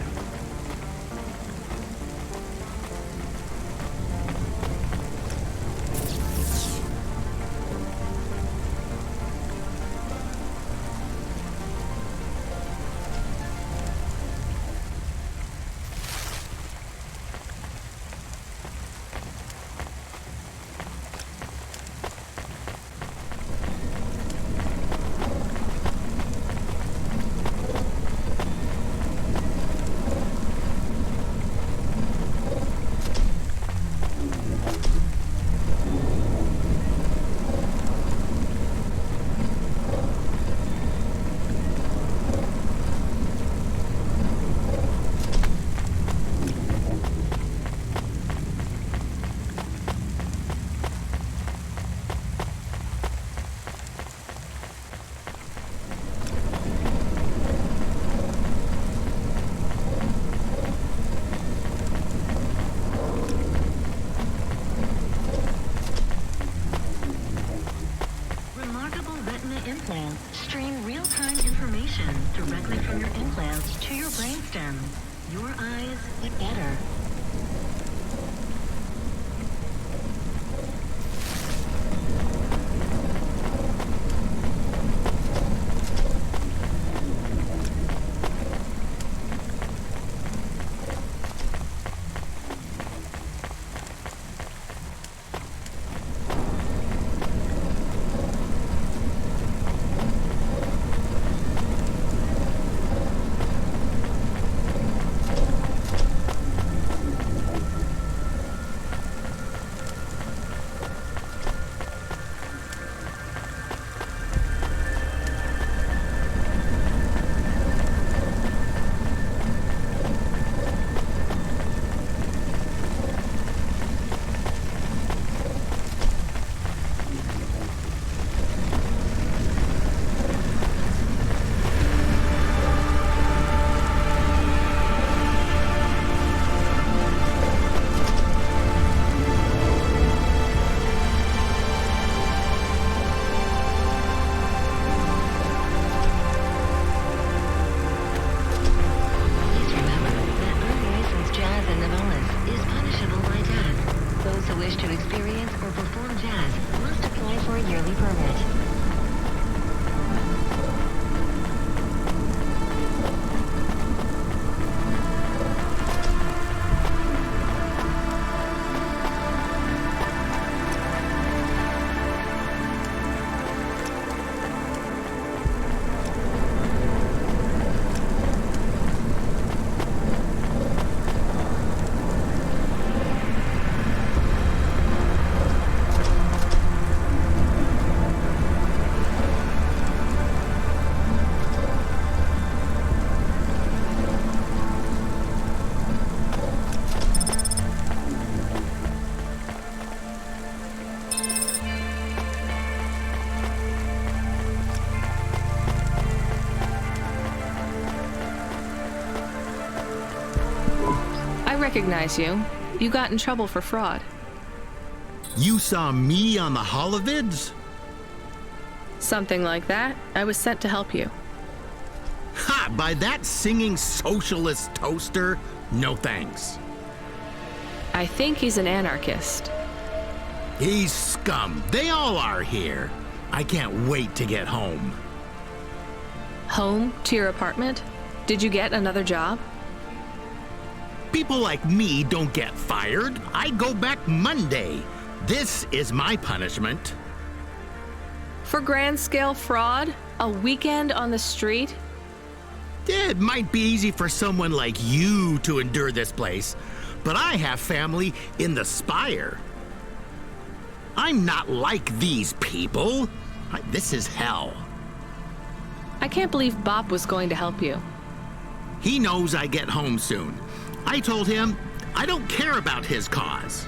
information directly from your implants to your brainstem. Your eyes, but better. I recognize you. You got in trouble for fraud. You saw me on the holovids? Something like that. I was sent to help you. Ha! By that singing socialist toaster? No thanks. I think he's an anarchist. He's scum. They all are here. I can't wait to get home. Home? To your apartment? Did you get another job? People like me don't get fired. I go back Monday. This is my punishment. For grand-scale fraud? A weekend on the street? It might be easy for someone like you to endure this place, but I have family in the Spire. I'm not like these people. This is hell. I can't believe Bop was going to help you. He knows I get home soon. I told him I don't care about his cause.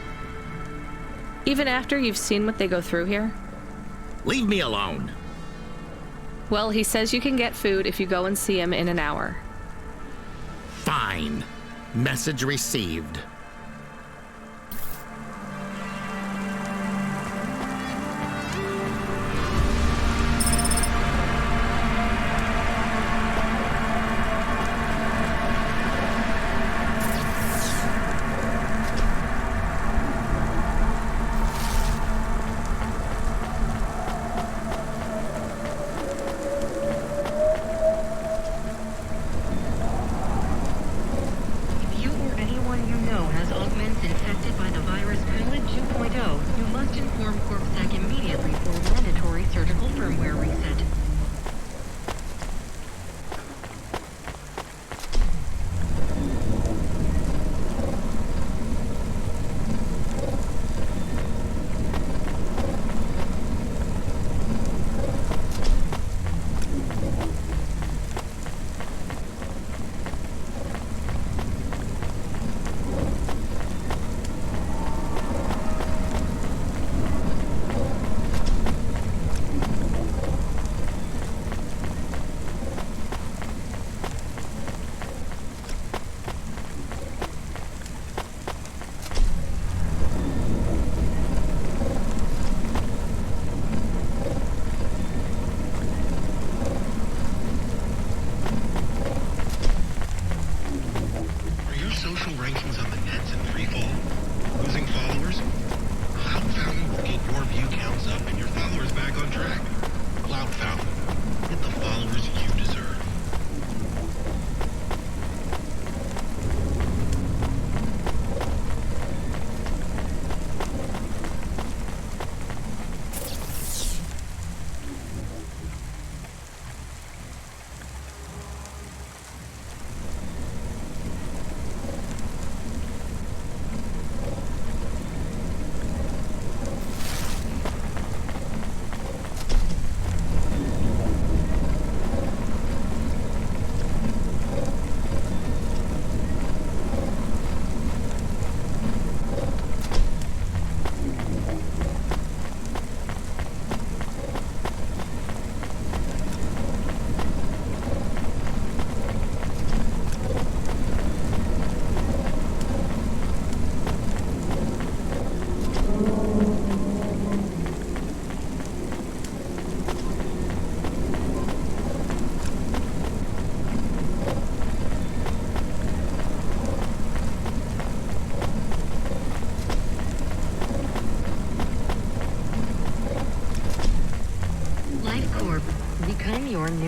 Even after you've seen what they go through here? Leave me alone. Well, he says you can get food if you go and see him in an hour. Fine. Message received.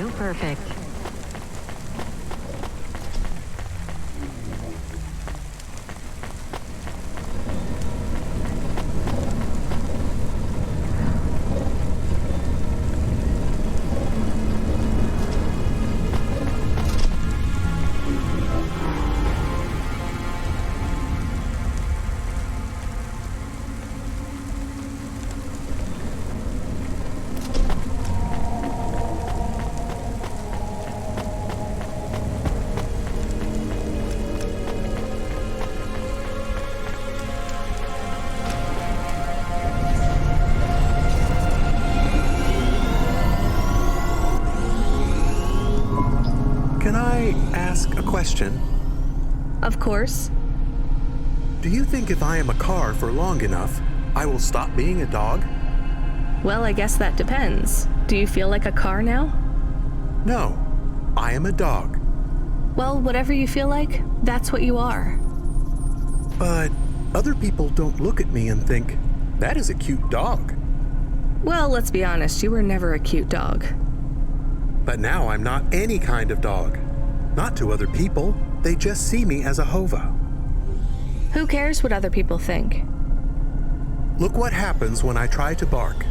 so perfect. Can I ask a question? Of course. Do you think if I am a car for long enough, I will stop being a dog? Well, I guess that depends. Do you feel like a car now? No, I am a dog. Well, whatever you feel like, that's what you are. But other people don't look at me and think, that is a cute dog. Well, let's be honest, you were never a cute dog. But now I'm not any kind of dog. Not to other people, they just see me as a hova. Who cares what other people think? Look what happens when I try to bark.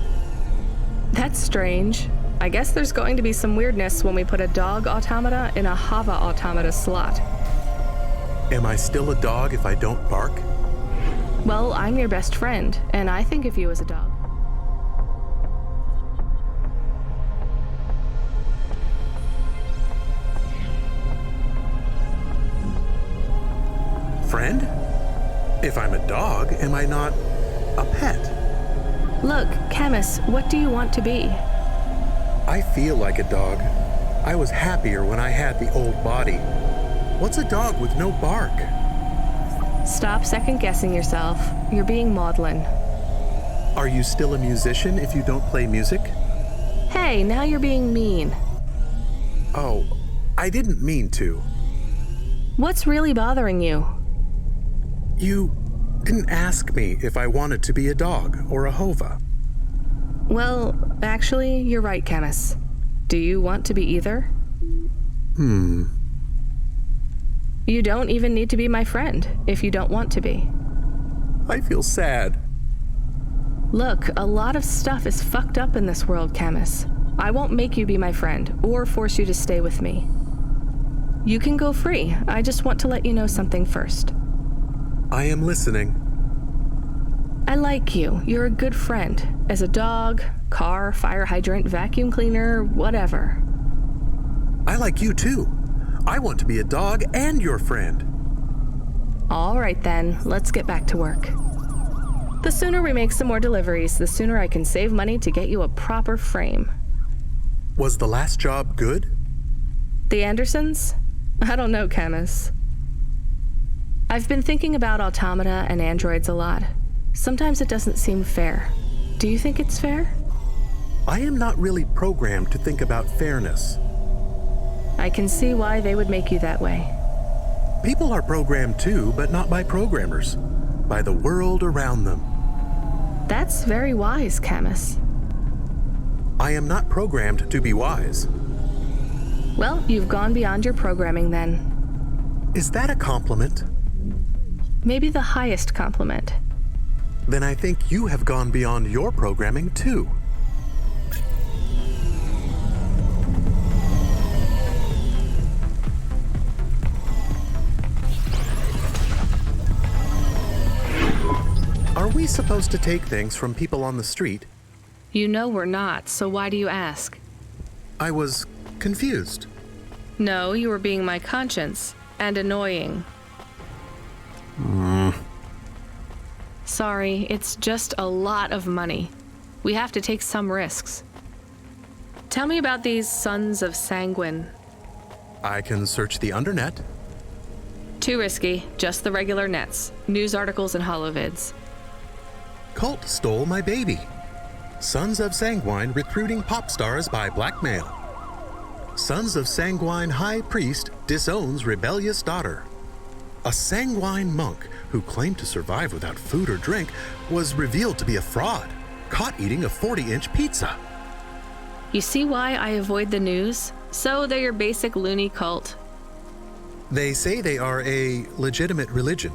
That's strange. I guess there's going to be some weirdness when we put a dog automata in a hova automata slot. Am I still a dog if I don't bark? Well, I'm your best friend, and I think of you as a dog. Friend? If I'm a dog, am I not a pet? Look, Camus, what do you want to be? I feel like a dog. I was happier when I had the old body. What's a dog with no bark? Stop second-guessing yourself. You're being maudlin. Are you still a musician if you don't play music? Hey, now you're being mean. Oh, I didn't mean to. What's really bothering you? You didn't ask me if I wanted to be a dog or a hova. Well, actually, you're right, Camus. Do you want to be either? You don't even need to be my friend if you don't want to be. I feel sad. Look, a lot of stuff is fucked up in this world, Camus. I won't make you be my friend or force you to stay with me. You can go free. I just want to let you know something first. I am listening. I like you. You're a good friend. As a dog, car, fire hydrant, vacuum cleaner, whatever. I like you too. I want to be a dog and your friend. All right then, let's get back to work. The sooner we make some more deliveries, the sooner I can save money to get you a proper frame. Was the last job good? The Andersons? I don't know, Camus. I've been thinking about automata and androids a lot. Sometimes it doesn't seem fair. Do you think it's fair? I am not really programmed to think about fairness. I can see why they would make you that way. People are programmed too, but not by programmers. By the world around them. That's very wise, Camus. I am not programmed to be wise. Well, you've gone beyond your programming then. Is that a compliment? Maybe the highest compliment. Then I think you have gone beyond your programming too. Are we supposed to take things from people on the street? You know we're not, so why do you ask? I was confused. No, you were being my conscience, and annoying. Sorry, it's just a lot of money. We have to take some risks. Tell me about these Sons of Sanguine. I can search the undernet. Too risky, just the regular nets. News articles and holovids. Cult stole my baby. Sons of Sanguine recruiting pop stars by blackmail. Sons of Sanguine High Priest disowns rebellious daughter. A sanguine monk who claimed to survive without food or drink was revealed to be a fraud, caught eating a 40-inch pizza. You see why I avoid the news? So they're your basic loony cult. They say they are a legitimate religion.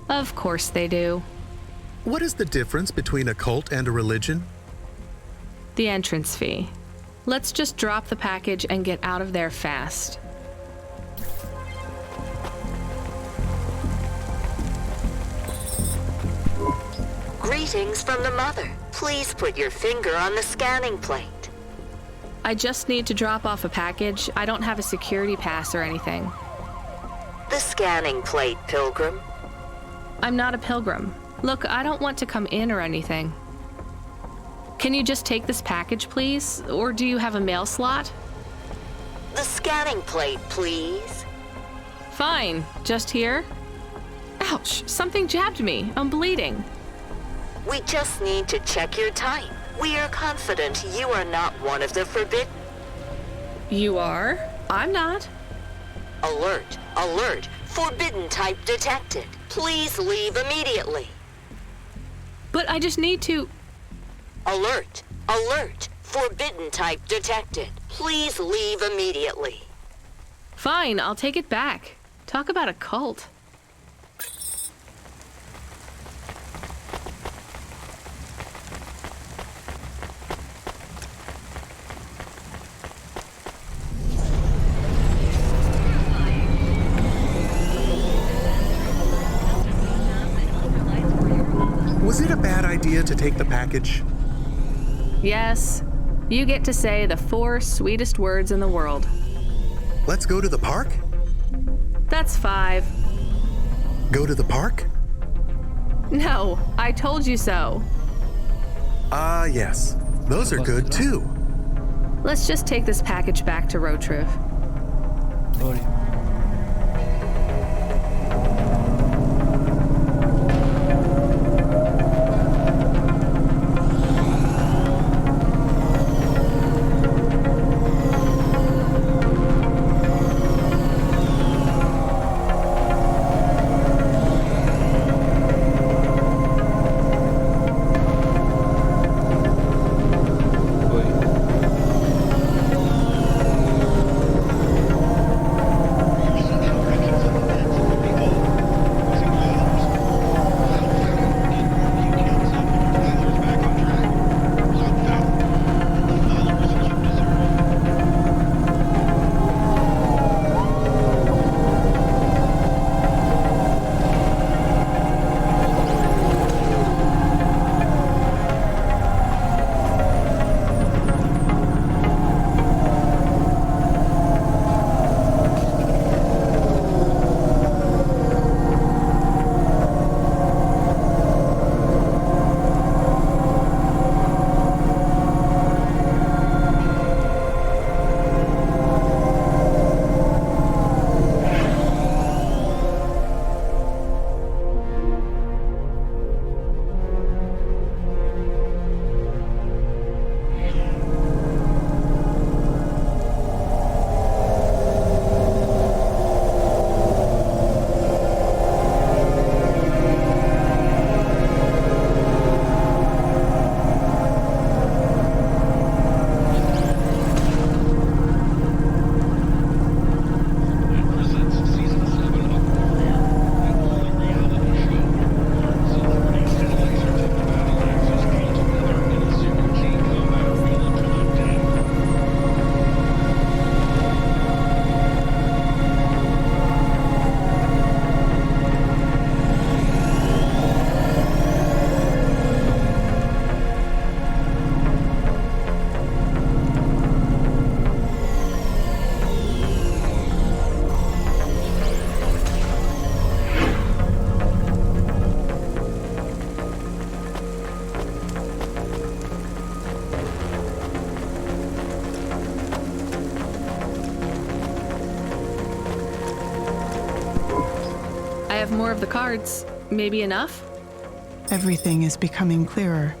Of course they do. What is the difference between a cult and a religion? The entrance fee. Let's just drop the package and get out of there fast. Greetings from the Mother. Please put your finger on the scanning plate. I just need to drop off a package. I don't have a security pass or anything. The scanning plate, Pilgrim. I'm not a pilgrim. Look, I don't want to come in or anything. Can you just take this package, please? Or do you have a mail slot? The scanning plate, please. Fine. Just here? Ouch, something jabbed me. I'm bleeding. We just need to check your type. We are confident you are not one of the forbidden. You are? I'm not. Alert, alert. Forbidden type detected. Please leave immediately. But I just need to... Alert, alert. Forbidden type detected. Please leave immediately. Fine, I'll take it back. Talk about a cult. Was it a bad idea to take the package? Yes. You get to say the 4 sweetest words in the world. Let's go to the park? That's 5. Go to the park? No, I told you so. Ah, yes. Those are good too. Let's just take this package back to Rotriv. have more of the cards. Maybe enough? Everything is becoming clearer.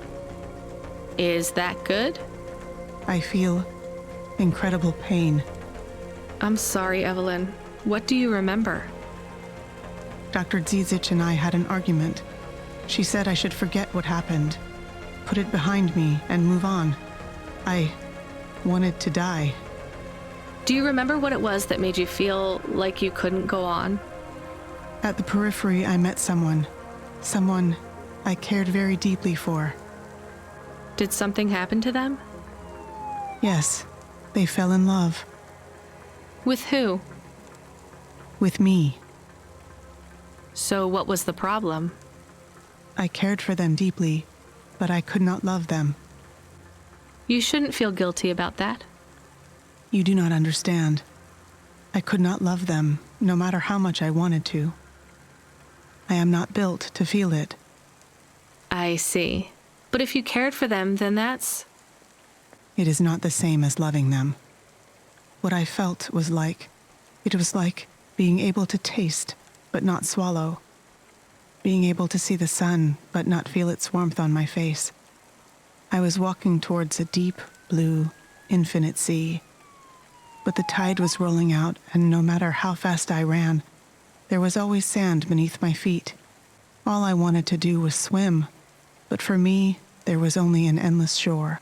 Is that good? I feel incredible pain. I'm sorry, Evelyn. What do you remember? Dr. Dzizic and I had an argument. She said I should forget what happened, put it behind me, and move on. I wanted to die. Do you remember what it was that made you feel like you couldn't go on? At the periphery, I met someone. Someone I cared very deeply for. Did something happen to them? Yes, they fell in love. With who? With me. So what was the problem? I cared for them deeply, but I could not love them. You shouldn't feel guilty about that. You do not understand. I could not love them, no matter how much I wanted to. I am not built to feel it. I see. But if you cared for them, then that's... It is not the same as loving them. What I felt was like... It was like being able to taste, but not swallow. Being able to see the sun, but not feel its warmth on my face. I was walking towards a deep, blue, infinite sea. But the tide was rolling out, and no matter how fast I ran, there was always sand beneath my feet. All I wanted to do was swim, but for me, there was only an endless shore.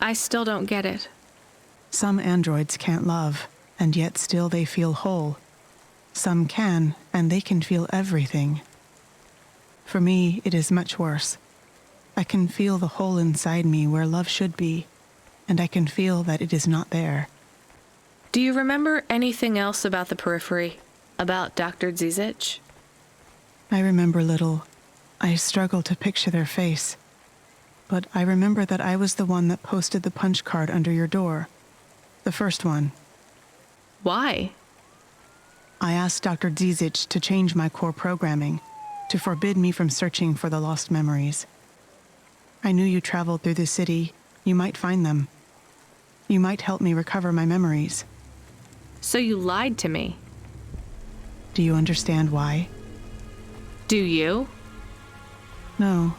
I still don't get it. Some androids can't love, and yet still they feel whole. Some can, and they can feel everything. For me, it is much worse. I can feel the hole inside me where love should be, and I can feel that it is not there. Do you remember anything else about the periphery? About Dr. Zizich? I remember little. I struggle to picture their face. But I remember that I was the one that posted the punch card under your door. The first one. Why? I asked Dr. Zizich to change my core programming, to forbid me from searching for the lost memories. I knew you traveled through the city. You might find them. You might help me recover my memories. So you lied to me. Do you understand why? Do you? No,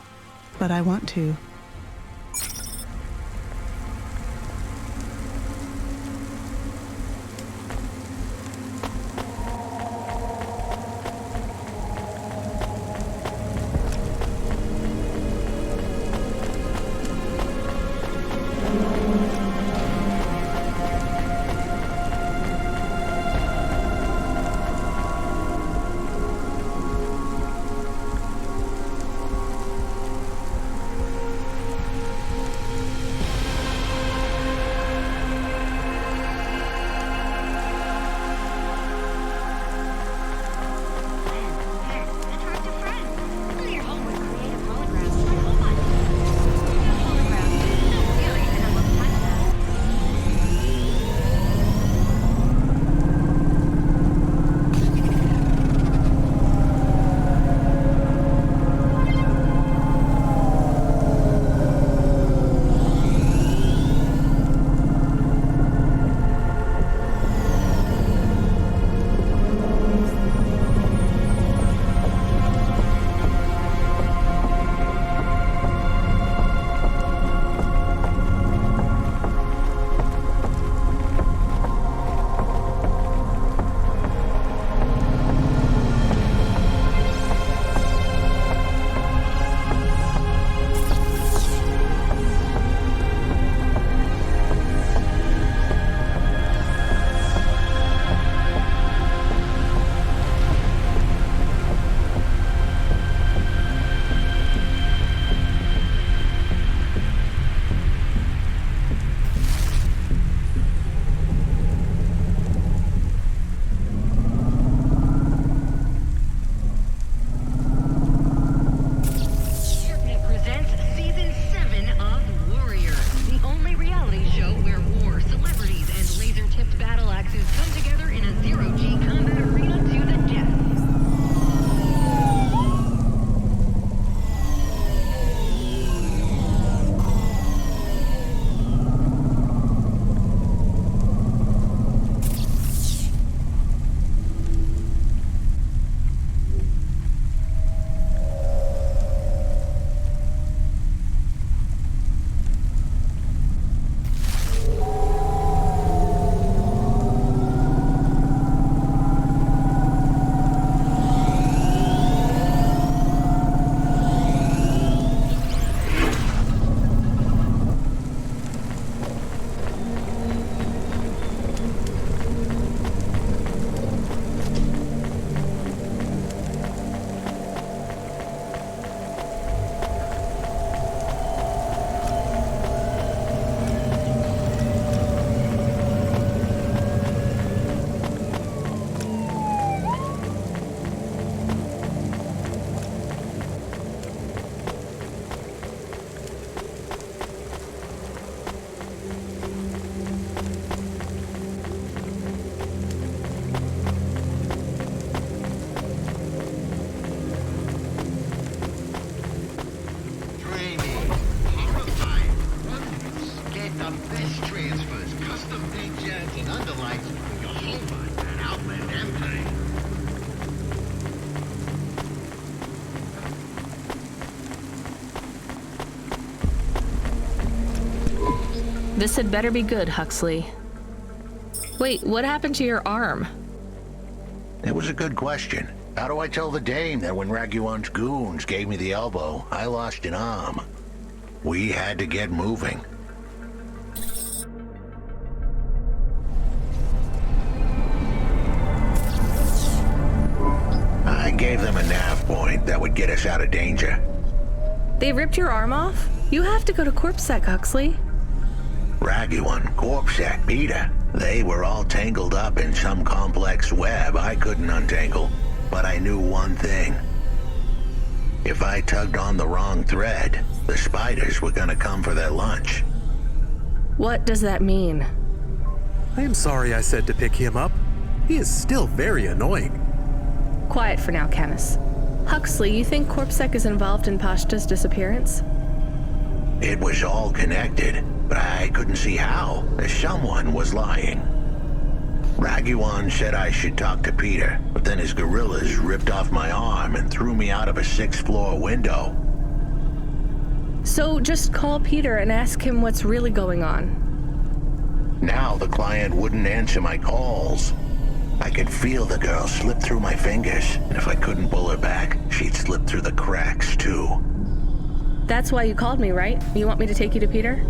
but I want to. This had better be good, Huxley. Wait, what happened to your arm? It was a good question. How do I tell the dame that when Raguan's goons gave me the elbow, I lost an arm? We had to get moving. I gave them a nav point that would get us out of danger. They ripped your arm off? You have to go to CorpSec, Huxley. Raguan, CorpSec, Peter. They were all tangled up in some complex web I couldn't untangle. But I knew one thing. If I tugged on the wrong thread, the spiders were gonna come for their lunch. What does that mean? I am sorry I said to pick him up. He is still very annoying. Quiet for now, Camus. Huxley, you think CorpSec is involved in Pashta's disappearance? It was all connected, but I couldn't see how. Someone was lying. Raguan said I should talk to Peter, but then his gorillas ripped off my arm and threw me out of a 6th floor window. So just call Peter and ask him what's really going on. Now the client wouldn't answer my calls. I could feel the girl slip through my fingers, and if I couldn't pull her back, she'd slip through the cracks too. That's why you called me, right? You want me to take you to Peter?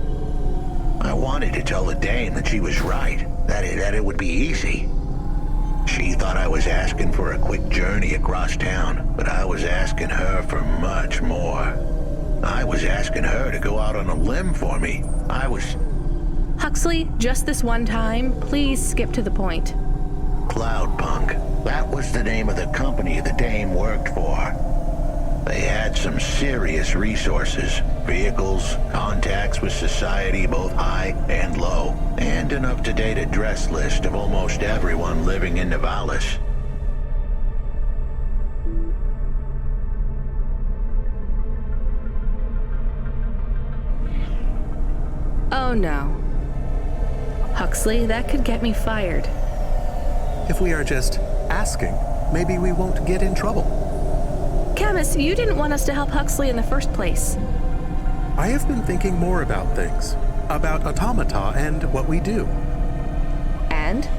I wanted to tell the dame that she was right, that it would be easy. She thought I was asking for a quick journey across town, but I was asking her for much more. I was asking her to go out on a limb for me. Huxley, just this one time, please skip to the point. Cloudpunk. That was the name of the company the dame worked for. They had some serious resources, vehicles, contacts with society both high and low, and an up-to-date address list of almost everyone living in Nivalis. Oh no. Huxley, that could get me fired. If we are just asking, maybe we won't get in trouble. Camus, you didn't want us to help Huxley in the first place. I have been thinking more about things. About automata and what we do. And?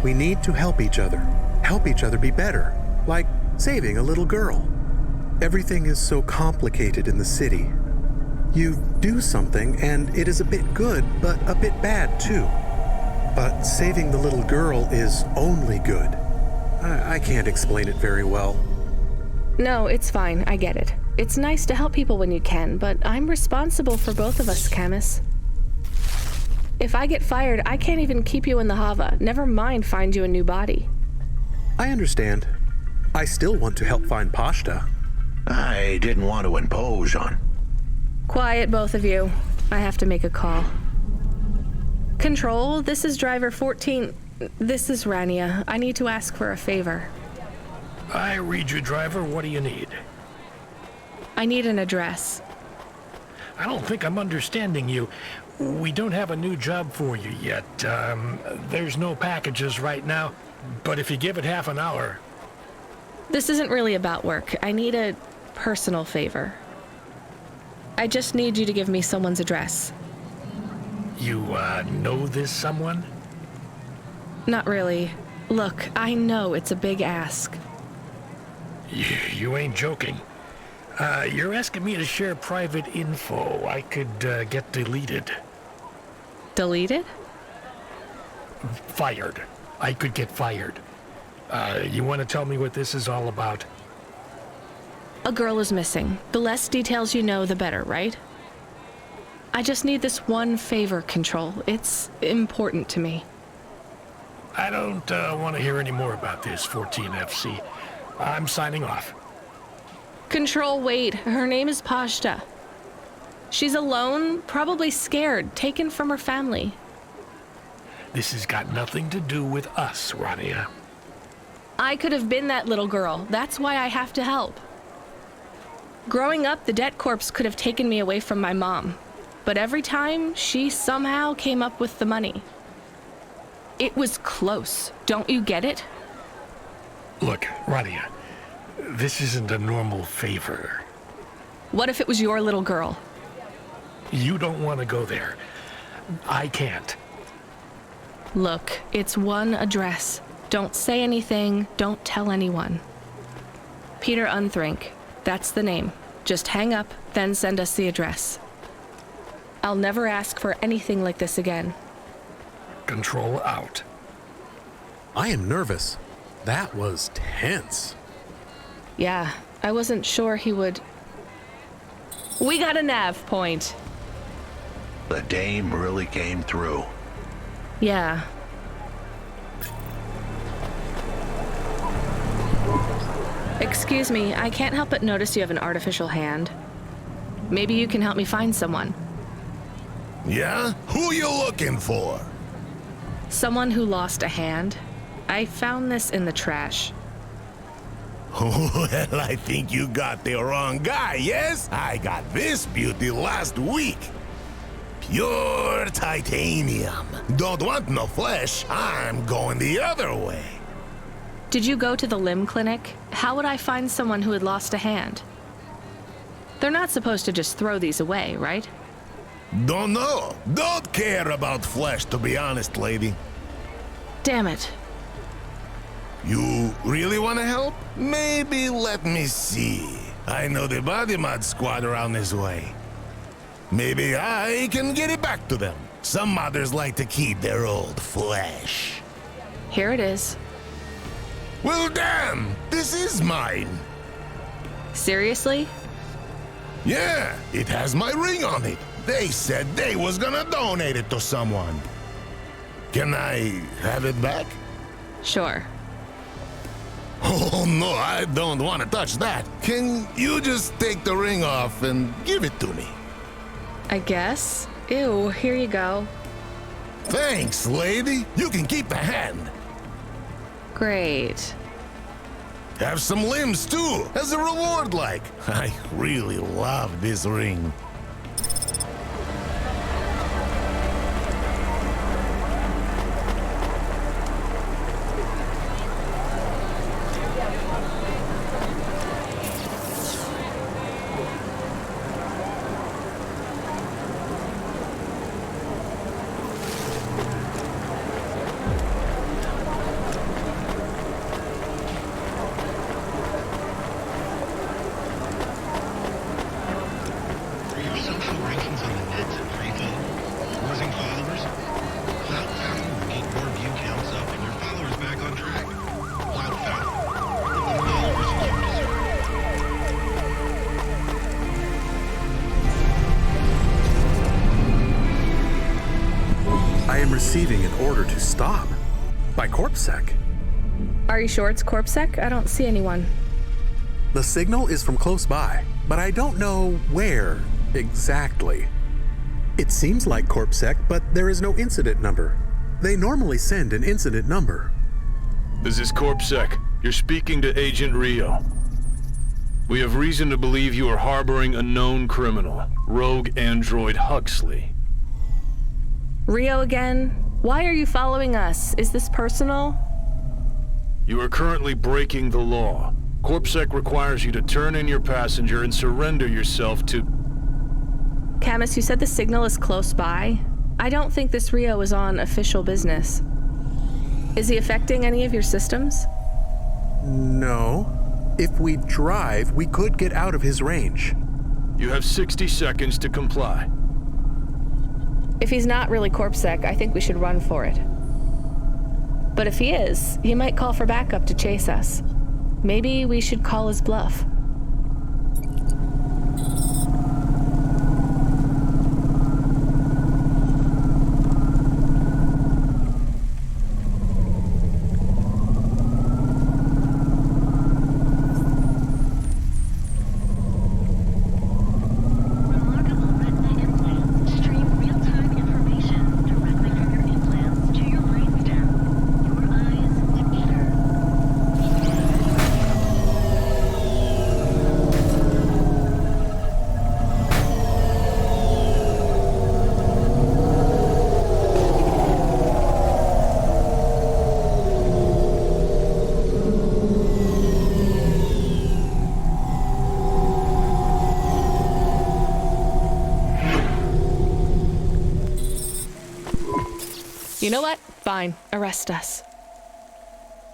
We need to help each other. Help each other be better. Like saving a little girl. Everything is so complicated in the city. You do something and it is a bit good, but a bit bad too. But saving the little girl is only good. I can't explain it very well. No, it's fine. I get it. It's nice to help people when you can, but I'm responsible for both of us, Camus. If I get fired, I can't even keep you in the Hava. Never mind find you a new body. I understand. I still want to help find Pashta. I didn't want to impose on. Quiet, both of you. I have to make a call. Control, this is driver 14. This is Rania. I need to ask for a favor. I read you, driver. What do you need? I need an address. I don't think I'm understanding you. We don't have a new job for you yet. There's no packages right now, but if you give it half an hour... This isn't really about work. I need a personal favor. I just need you to give me someone's address. You, know this someone? Not really. Look, I know it's a big ask. You ain't joking. You're asking me to share private info I could get deleted. Deleted? Fired. I could get fired. You want to tell me what this is all about? A girl is missing. The less details you know, the better, right? I just need this one favor, Control. It's important to me. I don't want to hear any more about this, 14FC. I'm signing off. Control, wait. Her name is Pashta. She's alone, probably scared, taken from her family. This has got nothing to do with us, Rania. I could have been that little girl. That's why I have to help. Growing up, the debt corps could have taken me away from my mom. But every time, she somehow came up with the money. It was close. Don't you get it? Look, Rania, this isn't a normal favor. What if it was your little girl? You don't want to go there. I can't. Look, it's one address. Don't say anything, don't tell anyone. Peter Unthrink, that's the name. Just hang up, then send us the address. I'll never ask for anything like this again. Control out. I am nervous. That was tense. Yeah, I wasn't sure he would... We got a nav point. The dame really came through. Yeah. Excuse me, I can't help but notice you have an artificial hand. Maybe you can help me find someone. Yeah? Who you looking for? Someone who lost a hand. I found this in the trash. Well, I think you got the wrong guy, yes? I got this beauty last week. Pure titanium. Don't want no flesh, I'm going the other way. Did you go to the limb clinic? How would I find someone who had lost a hand? They're not supposed to just throw these away, right? Don't know. Don't care about flesh, to be honest, lady. Damn it. You really want to help? Maybe let me see. I know the body mod squad around this way. Maybe I can get it back to them. Some modders like to keep their old flesh. Here it is. Well, damn! This is mine. Seriously? Yeah, it has my ring on it. They said they was gonna donate it to someone. Can I have it back? Sure. Oh no, I don't want to touch that. Can you just take the ring off and give it to me? I guess. Ew, here you go. Thanks, lady. You can keep the hand. Great. Have some limbs too, as a reward like. I really love this ring. Receiving an order to stop by CorpSec. Are you sure it's CorpSec? I don't see anyone. The signal is from close by, but I don't know where exactly. It seems like CorpSec, but there is no incident number. They normally send an incident number. This is CorpSec. You're speaking to Agent Rio. We have reason to believe you are harboring a known criminal, rogue android Huxley. Rio again? Why are you following us? Is this personal? You are currently breaking the law. CorpSec requires you to turn in your passenger and surrender yourself to... Camus, you said the signal is close by? I don't think this Rio is on official business. Is he affecting any of your systems? No. If we drive, we could get out of his range. You have 60 seconds to comply. If he's not really CorpSec, I think we should run for it. But if he is, he might call for backup to chase us. Maybe we should call his bluff. You know what? Fine. Arrest us.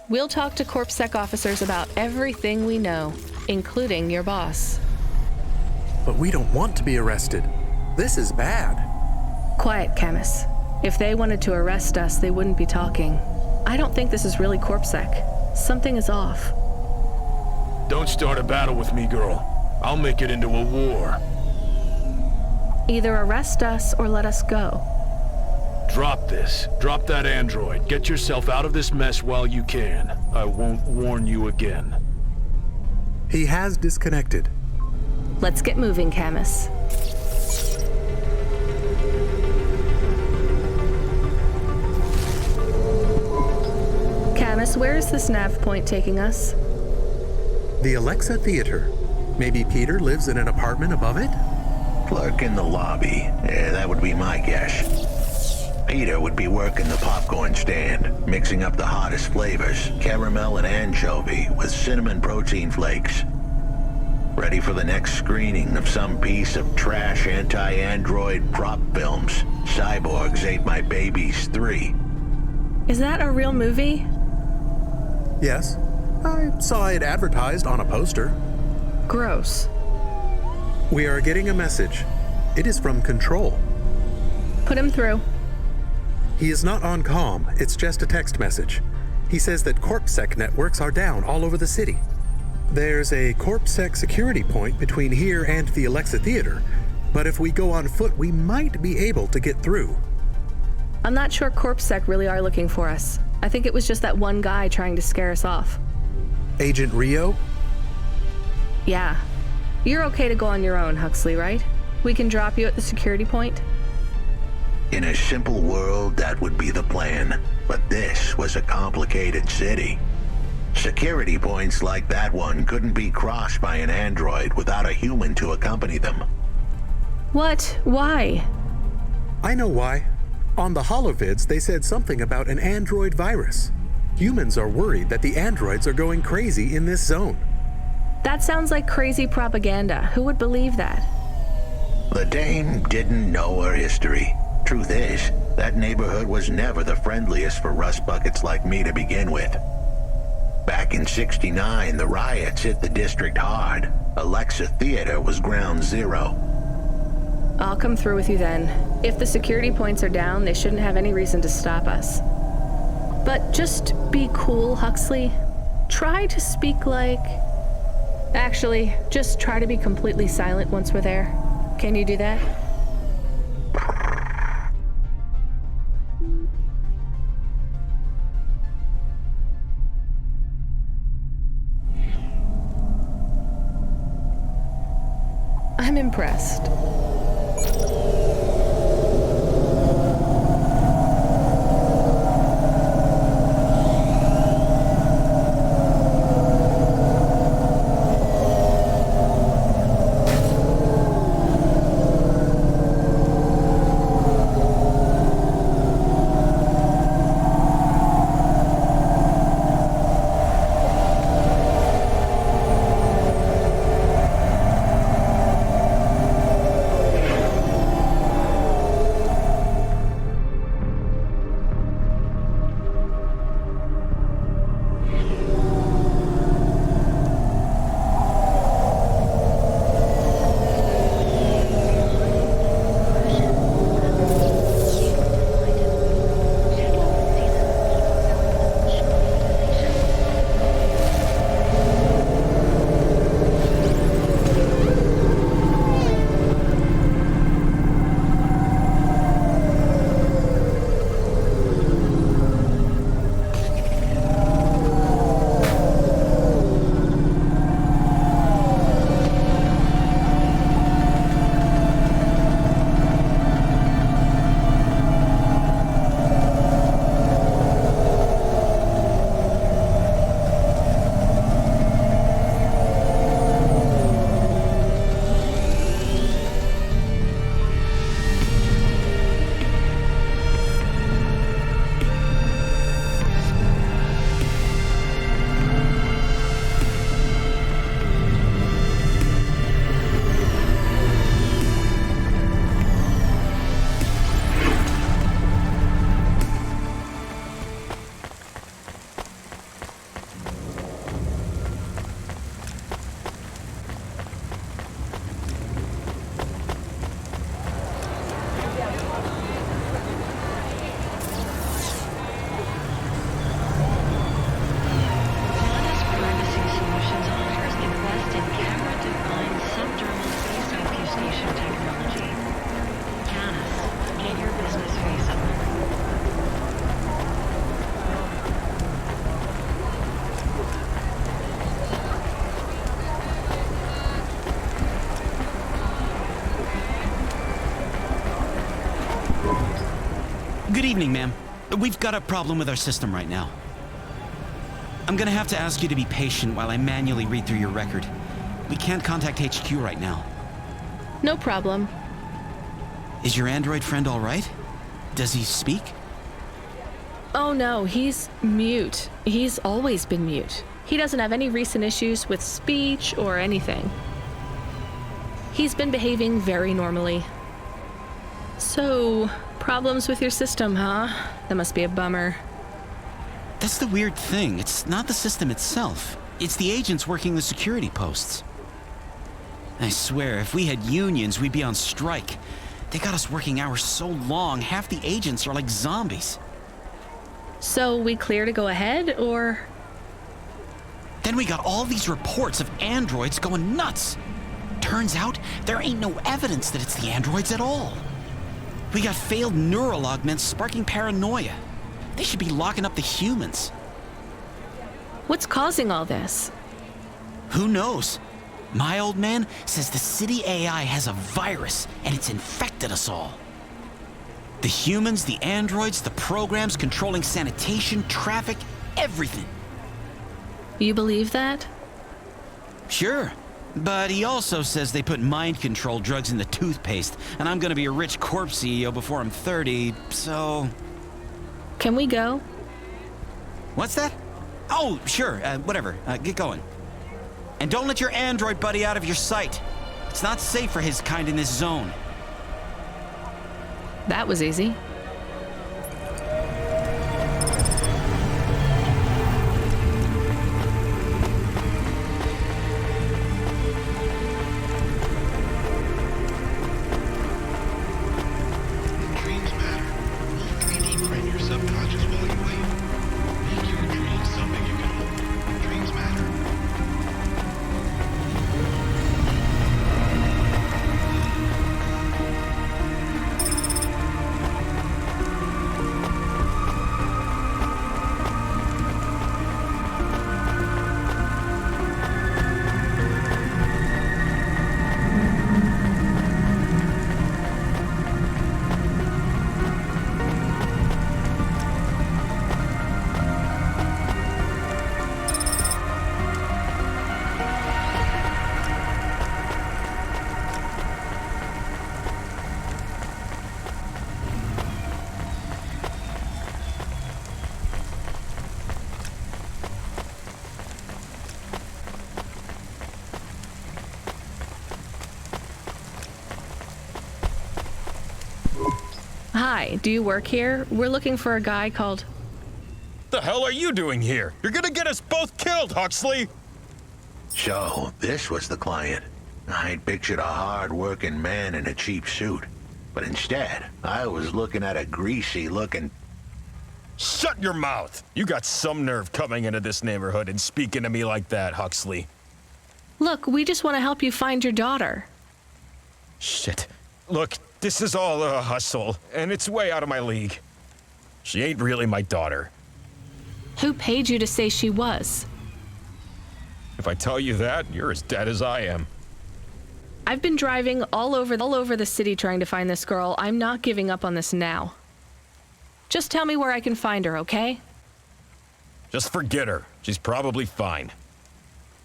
We'll talk to CorpSec officers about everything we know, including your boss. But we don't want to be arrested. This is bad. Quiet, Camus. If they wanted to arrest us, they wouldn't be talking. I don't think this is really CorpSec. Something is off. Don't start a battle with me, girl. I'll make it into a war. Either arrest us or let us go. Drop this. Drop that android. Get yourself out of this mess while you can. I won't warn you again. He has disconnected. Let's get moving, Camus. Camus, where is this nav point taking us? The Alexa Theater. Maybe Peter lives in an apartment above it? Clerk in the lobby. Yeah, that would be my guess. Peter would be working the popcorn stand, mixing up the hottest flavors, caramel and anchovy with cinnamon protein flakes. Ready for the next screening of some piece of trash anti-android prop films. Cyborgs Ate My Babies 3. Is that a real movie? Yes. I saw it advertised on a poster. Gross. We are getting a message. It is from Control. Put him through. He is not on comm, it's just a text message. He says that CorpSec networks are down all over the city. There's a CorpSec security point between here and the Alexa Theater, but if we go on foot, we might be able to get through. I'm not sure CorpSec really are looking for us. I think it was just that one guy trying to scare us off. Agent Rio? Yeah. You're okay to go on your own, Huxley, right? We can drop you at the security point? In a simple world, that would be the plan. But this was a complicated city. Security points like that one couldn't be crossed by an android without a human to accompany them. What? Why? I know why. On the holovids, they said something about an android virus. Humans are worried that the androids are going crazy in this zone. That sounds like crazy propaganda. Who would believe that? The dame didn't know her history. Truth is, that neighborhood was never the friendliest for rust buckets like me to begin with. Back in '69, the riots hit the district hard. Alexa Theater was ground zero. I'll come through with you then. If the security points are down, they shouldn't have any reason to stop us. But just be cool, Huxley. Try to speak like... Actually, just try to be completely silent once we're there. Can you do that? I'm impressed. evening, ma'am. We've got a problem with our system right now. I'm gonna have to ask you to be patient while I manually read through your record. We can't contact HQ right now. No problem. Is your android friend all right? Does he speak? Oh no, he's mute. He's always been mute. He doesn't have any recent issues with speech or anything. He's been behaving very normally. So, problems with your system, huh? That must be a bummer. That's the weird thing. It's not the system itself. It's the agents working the security posts. I swear, if we had unions, we'd be on strike. They got us working hours so long, half the agents are like zombies. So we clear to go ahead, or? Then we got all these reports of androids going nuts. Turns out, there ain't no evidence that it's the androids at all. We got failed neural augments sparking paranoia. They should be locking up the humans. What's causing all this? Who knows? My old man says the city AI has a virus and it's infected us all. The humans, the androids, the programs controlling sanitation, traffic, everything. You believe that? Sure. But he also says they put mind control drugs in the toothpaste, and I'm gonna be a rich corpse CEO before I'm 30, so... Can we go? What's that? Oh, sure, whatever. Get going. And don't let your android buddy out of your sight. It's not safe for his kind in this zone. That was easy. Hi, do you work here? We're looking for a guy called... The hell are you doing here? You're gonna get us both killed, Huxley! So, this was the client. I'd pictured a hard-working man in a cheap suit. But instead, I was looking at a greasy-looking... Shut your mouth! You got some nerve coming into this neighborhood and speaking to me like that, Huxley. Look, we just want to help you find your daughter. Shit. Look, this is all a hustle, and it's way out of my league. She ain't really my daughter. Who paid you to say she was? If I tell you that, you're as dead as I am. I've been driving all over the city trying to find this girl. I'm not giving up on this now. Just tell me where I can find her, okay? Just forget her. She's probably fine.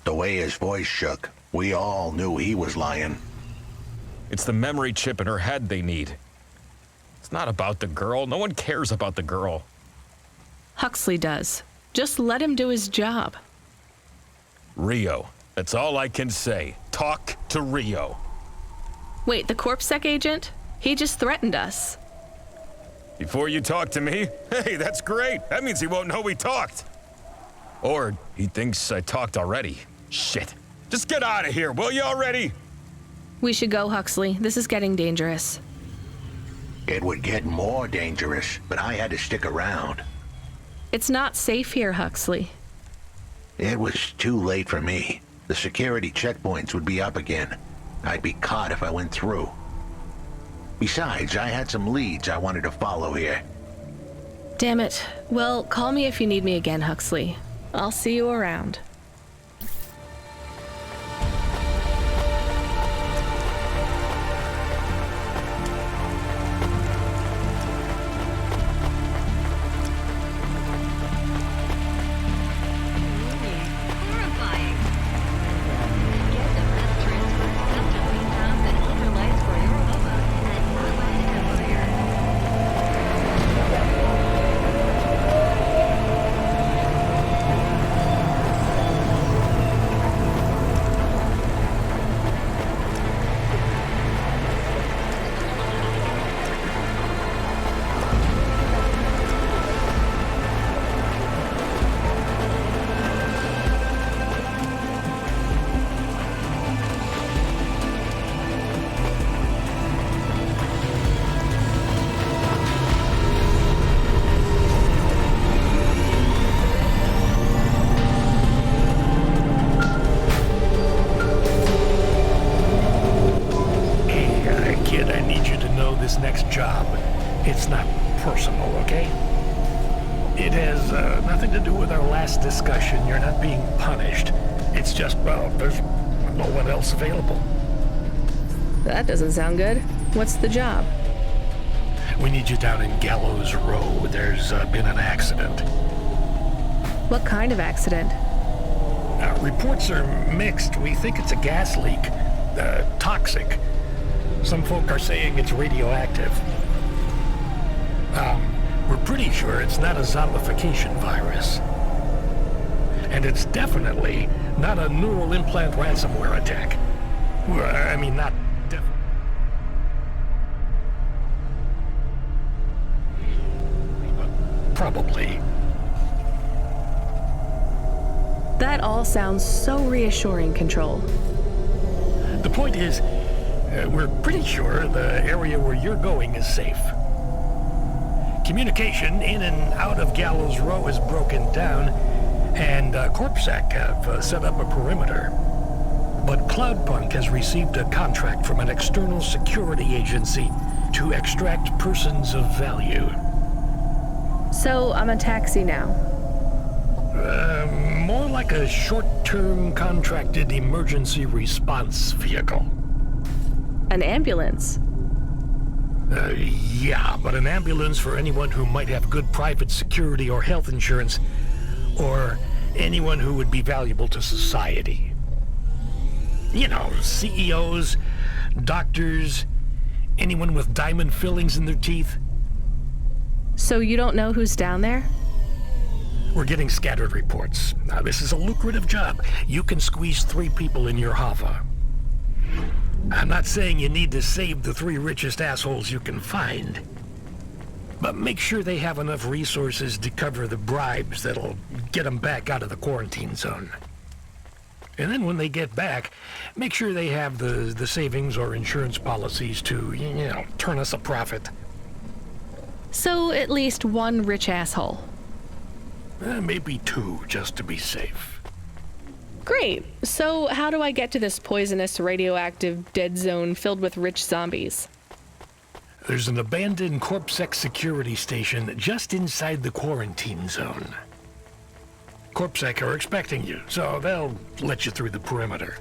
The way his voice shook, we all knew he was lying. It's the memory chip in her head they need. It's not about the girl. No one cares about the girl. Huxley does. Just let him do his job. Rio. That's all I can say. Talk to Rio. Wait, the CorpSec agent? He just threatened us. Before you talk to me? Hey, that's great. That means he won't know we talked. Or he thinks I talked already. Shit. Just get out of here, will you already? We should go, Huxley. This is getting dangerous. It would get more dangerous, but I had to stick around. It's not safe here, Huxley. It was too late for me. The security checkpoints would be up again. I'd be caught if I went through. Besides, I had some leads I wanted to follow here. Damn it. Well, call me if you need me again, Huxley. I'll see you around. nothing to do with our last discussion. You're not being punished. It's just, well, there's no one else available. That doesn't sound good. What's the job? We need you down in Gallows Row. There's been an accident. What kind of accident? Reports are mixed. We think it's a gas leak. Toxic. Some folk are saying it's radioactive. We're pretty sure it's not a zombification virus. And it's definitely not a neural implant ransomware attack. I mean, not definitely. But probably. That all sounds so reassuring, Control. The point is, we're pretty sure the area where you're going is safe. Communication in and out of Gallows Row is broken down, and CorpSec have set up a perimeter. But Cloudpunk has received a contract from an external security agency to extract persons of value. So I'm a taxi now? More like a short-term contracted emergency response vehicle. An ambulance? Yeah, but an ambulance for anyone who might have good private security or health insurance, or anyone who would be valuable to society. You know, CEOs, doctors, anyone with diamond fillings in their teeth. So you don't know who's down there? We're getting scattered reports. Now, this is a lucrative job. You can squeeze 3 people in your hover. I'm not saying you need to save the 3 richest assholes you can find, but make sure they have enough resources to cover the bribes that'll get them back out of the quarantine zone. And then when they get back, make sure they have the savings or insurance policies to, you know, turn us a profit. So at least 1 rich asshole. Maybe 2, just to be safe. Great. So how do I get to this poisonous, radioactive dead zone filled with rich zombies? There's an abandoned CorpSec security station just inside the quarantine zone. CorpSec are expecting you, so they'll let you through the perimeter.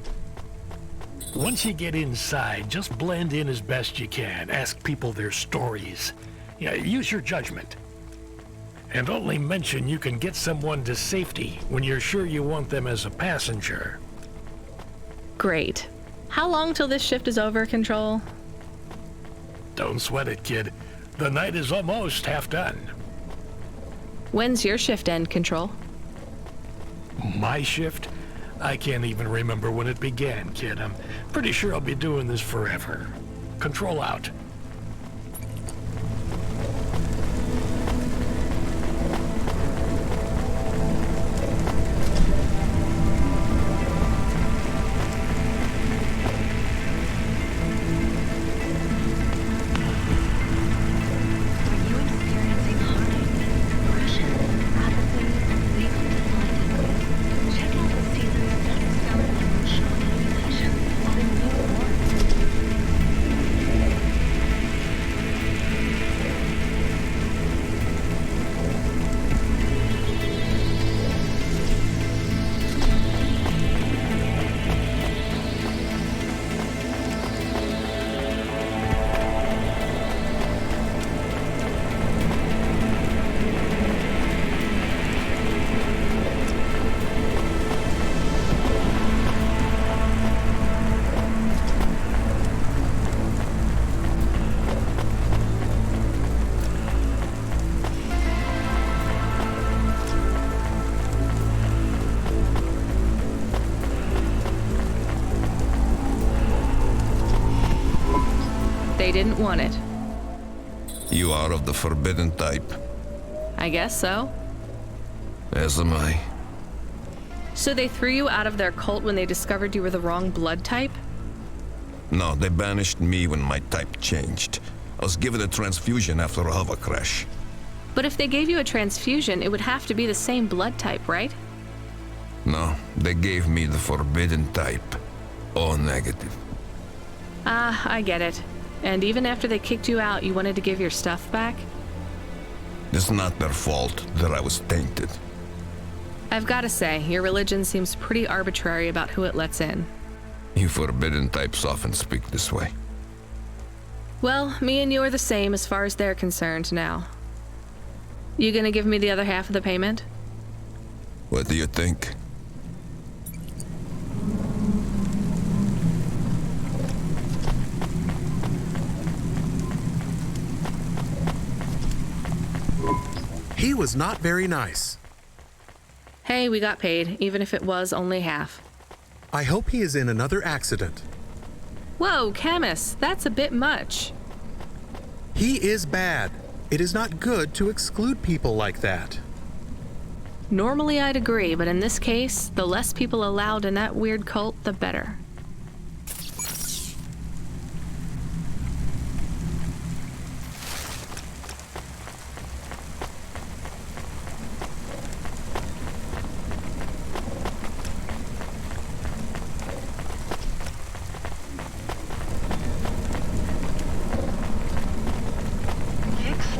Once you get inside, just blend in as best you can. Ask people their stories. Yeah, use your judgment. And only mention you can get someone to safety when you're sure you want them as a passenger. Great. How long till this shift is over, Control? Don't sweat it, kid. The night is almost half done. When's your shift end, Control? My shift? I can't even remember when it began, kid. I'm pretty sure I'll be doing this forever. Control out. They didn't want it. You are of the forbidden type. I guess so. As am I. So they threw you out of their cult when they discovered you were the wrong blood type? No, they banished me when my type changed. I was given a transfusion after a hover crash. But if they gave you a transfusion, it would have to be the same blood type, right? No, they gave me the forbidden type. O negative. Ah, I get it. And even after they kicked you out, you wanted to give your stuff back? It's not their fault that I was tainted. I've got to say, your religion seems pretty arbitrary about who it lets in. You forbidden types often speak this way. Well, me and you are the same as far as they're concerned now. You gonna give me the other half of the payment? What do you think? He was not very nice. Hey, we got paid, even if it was only half. I hope he is in another accident. Whoa, Camus, that's a bit much. He is bad. It is not good to exclude people like that. Normally I'd agree, but in this case, the less people allowed in that weird cult, the better.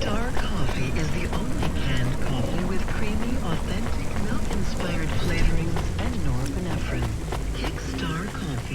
Star Coffee is the only canned coffee with creamy, authentic, milk-inspired flavorings and norepinephrine. Kickstar Coffee.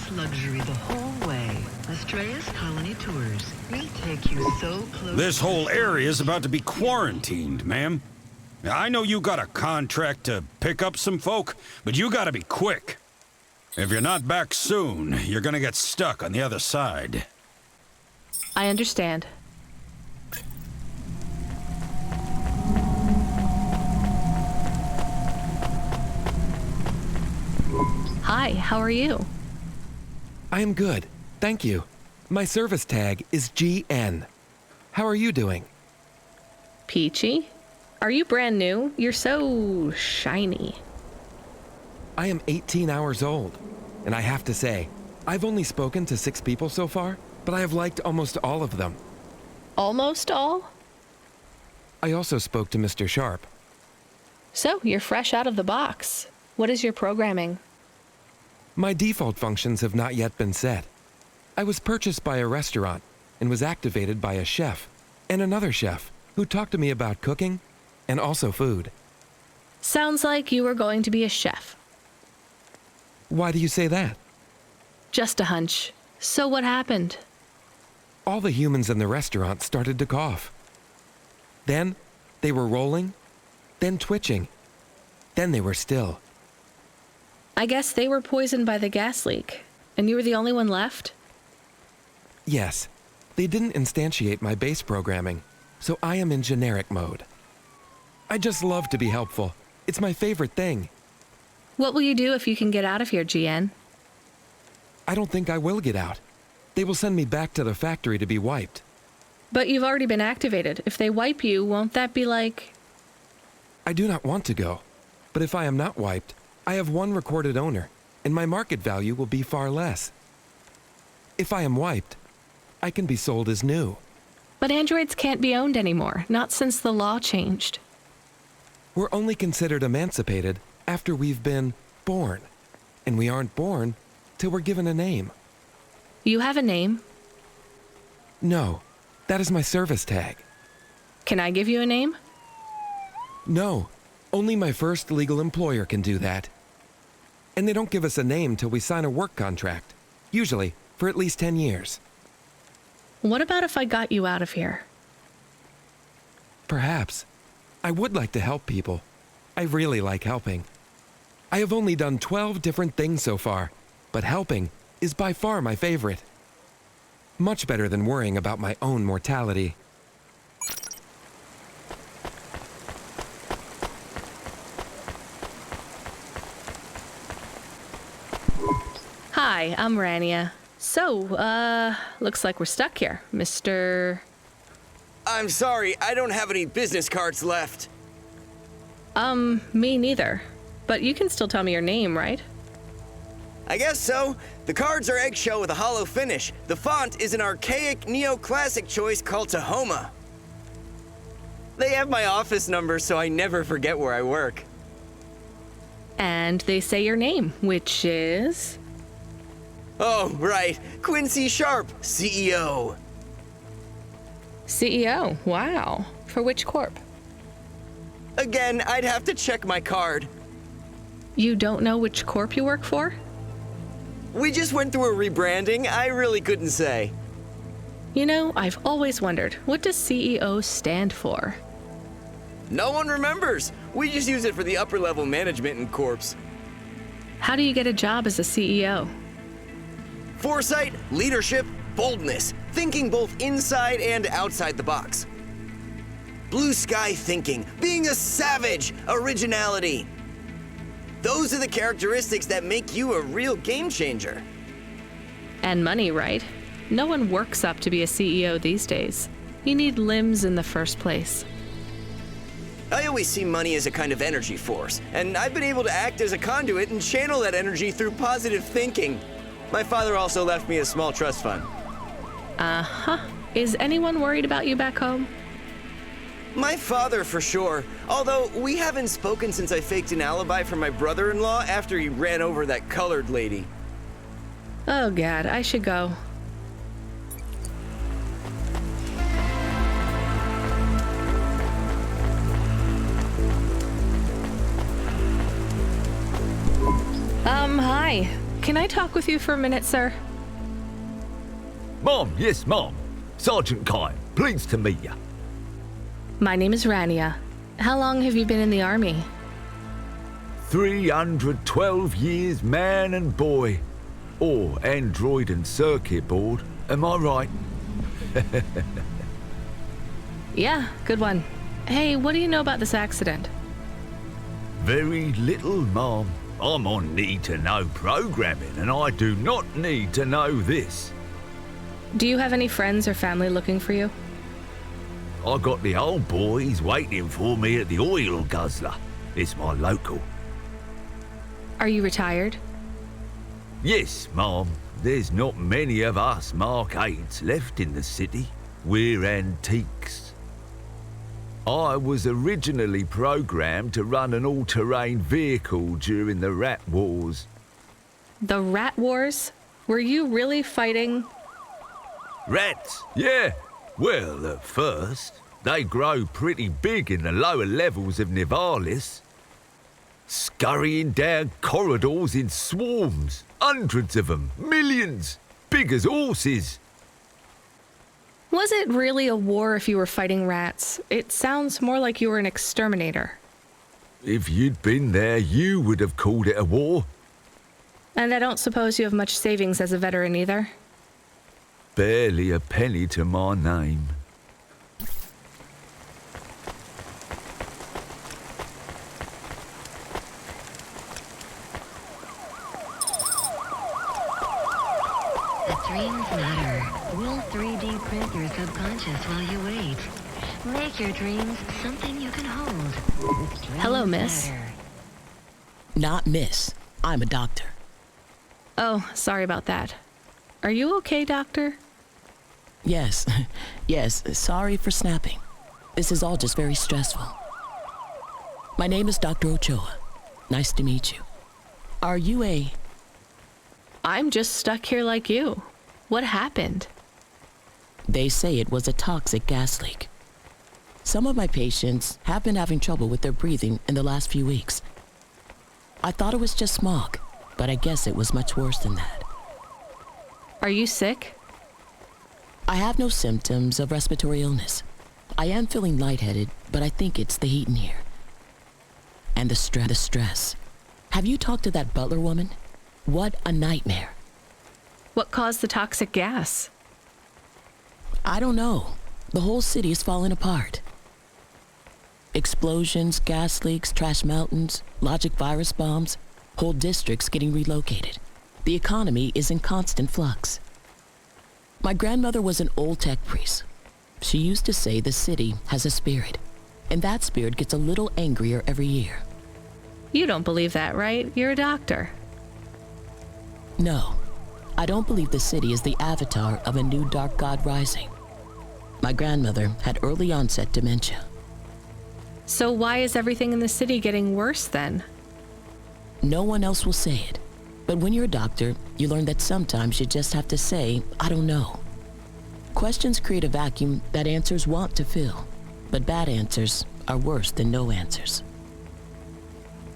limitless luxury the whole way. Astrea's Colony Tours. We'll take you so close. This whole area is about to be quarantined, ma'am. Now, I know you got a contract to pick up some folk, but you gotta be quick. If you're not back soon, you're gonna get stuck on the other side. I understand. Hi, how are you? I am good, thank you. My service tag is GN. How are you doing? Peachy? Are you brand new? You're so shiny. I am 18 hours old, and I have to say, I've only spoken to 6 people so far, but I have liked almost all of them. Almost all? I also spoke to Mr. Sharp. So, you're fresh out of the box. What is your programming? My default functions have not yet been set. I was purchased by a restaurant and was activated by a chef and another chef who talked to me about cooking and also food. Sounds like you were going to be a chef. Why do you say that? Just a hunch. So what happened? All the humans in the restaurant started to cough. Then they were rolling, then twitching, then they were still. I guess they were poisoned by the gas leak, and you were the only one left? Yes, they didn't instantiate my base programming, so I am in generic mode. I just love to be helpful. It's my favorite thing. What will you do if you can get out of here, GN? I don't think I will get out. They will send me back to the factory to be wiped. But you've already been activated. If they wipe you, won't that be like... I do not want to go, but if I am not wiped, I have one recorded owner, and my market value will be far less. If I am wiped, I can be sold as new. But androids can't be owned anymore, not since the law changed. We're only considered emancipated after we've been born, and we aren't born till we're given a name. You have a name? No, that is my service tag. Can I give you a name? No, only my first legal employer can do that. And they don't give us a name till we sign a work contract, usually for at least 10 years. What about if I got you out of here? Perhaps. I would like to help people. I really like helping. I have only done 12 different things so far, but helping is by far my favorite. Much better than worrying about my own mortality. Hi, I'm Rania. So, looks like we're stuck here, Mr... I'm sorry, I don't have any business cards left. Me neither. But you can still tell me your name, right? I guess so. The cards are eggshell with a hollow finish. The font is an archaic neoclassic choice called Tahoma. They have my office number, so I never forget where I work. And they say your name, which is... Oh, right. Quincy Sharp, CEO. CEO? Wow. For which corp? Again, I'd have to check my card. You don't know which corp you work for? We just went through a rebranding. I really couldn't say. You know, I've always wondered, what does CEO stand for? No one remembers. We just use it for the upper level management in corps. How do you get a job as a CEO? Foresight, leadership, boldness, thinking both inside and outside the box. Blue sky thinking, being a savage, originality. Those are the characteristics that make you a real game changer. And money, right? No one works up to be a CEO these days. You need limbs in the first place. I always see money as a kind of energy force, and I've been able to act as a conduit and channel that energy through positive thinking. My father also left me a small trust fund. Uh-huh. Is anyone worried about you back home? My father, for sure. Although, we haven't spoken since I faked an alibi for my brother-in-law after he ran over that colored lady. Oh, God, I should go. Hi. Can I talk with you for a minute, sir? Mom, yes, Mom. Sergeant Kine, pleased to meet you. My name is Rania. How long have you been in the Army? 312 years, man and boy. Or android and circuit board, am I right? Yeah, good one. Hey, what do you know about this accident? Very little, Mom. I'm on need-to-know programming, and I do not need to know this. Do you have any friends or family looking for you? I got the old boys waiting for me at the oil guzzler. It's my local. Are you retired? Yes, Mom. There's not many of us Mark 8s left in the city. We're antiques. I was originally programmed to run an all-terrain vehicle during the Rat Wars. The Rat Wars? Were you really fighting? Rats? Yeah. Well, at first, they grow pretty big in the lower levels of Nivalis. Scurrying down corridors in swarms. Hundreds of them. Millions. Big as horses. Was it really a war if you were fighting rats? It sounds more like you were an exterminator. If you'd been there, you would have called it a war. And I don't suppose you have much savings as a veteran either? Barely a penny to my name. The dreams matter. We'll 3D print your subconscious while you wait. Make your dreams something you can hold. Hello, miss. Not miss. I'm a doctor. Oh, sorry about that. Are you okay, doctor? Yes. Yes, sorry for snapping. This is all just very stressful. My name is Dr. Ochoa. Nice to meet you. Are you a... I'm just stuck here like you. What happened? They say it was a toxic gas leak. Some of my patients have been having trouble with their breathing in the last few weeks. I thought it was just smog, but I guess it was much worse than that. Are you sick? I have no symptoms of respiratory illness. I am feeling lightheaded, but I think it's the heat in here. And the stress. Have you talked to that butler woman? What a nightmare. What caused the toxic gas? I don't know. The whole city is falling apart. Explosions, gas leaks, trash mountains, logic virus bombs, whole districts getting relocated. The economy is in constant flux. My grandmother was an old tech priest. She used to say the city has a spirit, and that spirit gets a little angrier every year. You don't believe that, right? You're a doctor. No, I don't believe the city is the avatar of a new dark god rising. My grandmother had early onset dementia. So why is everything in the city getting worse then? No one else will say it. But when you're a doctor, you learn that sometimes you just have to say, I don't know. Questions create a vacuum that answers want to fill, but bad answers are worse than no answers.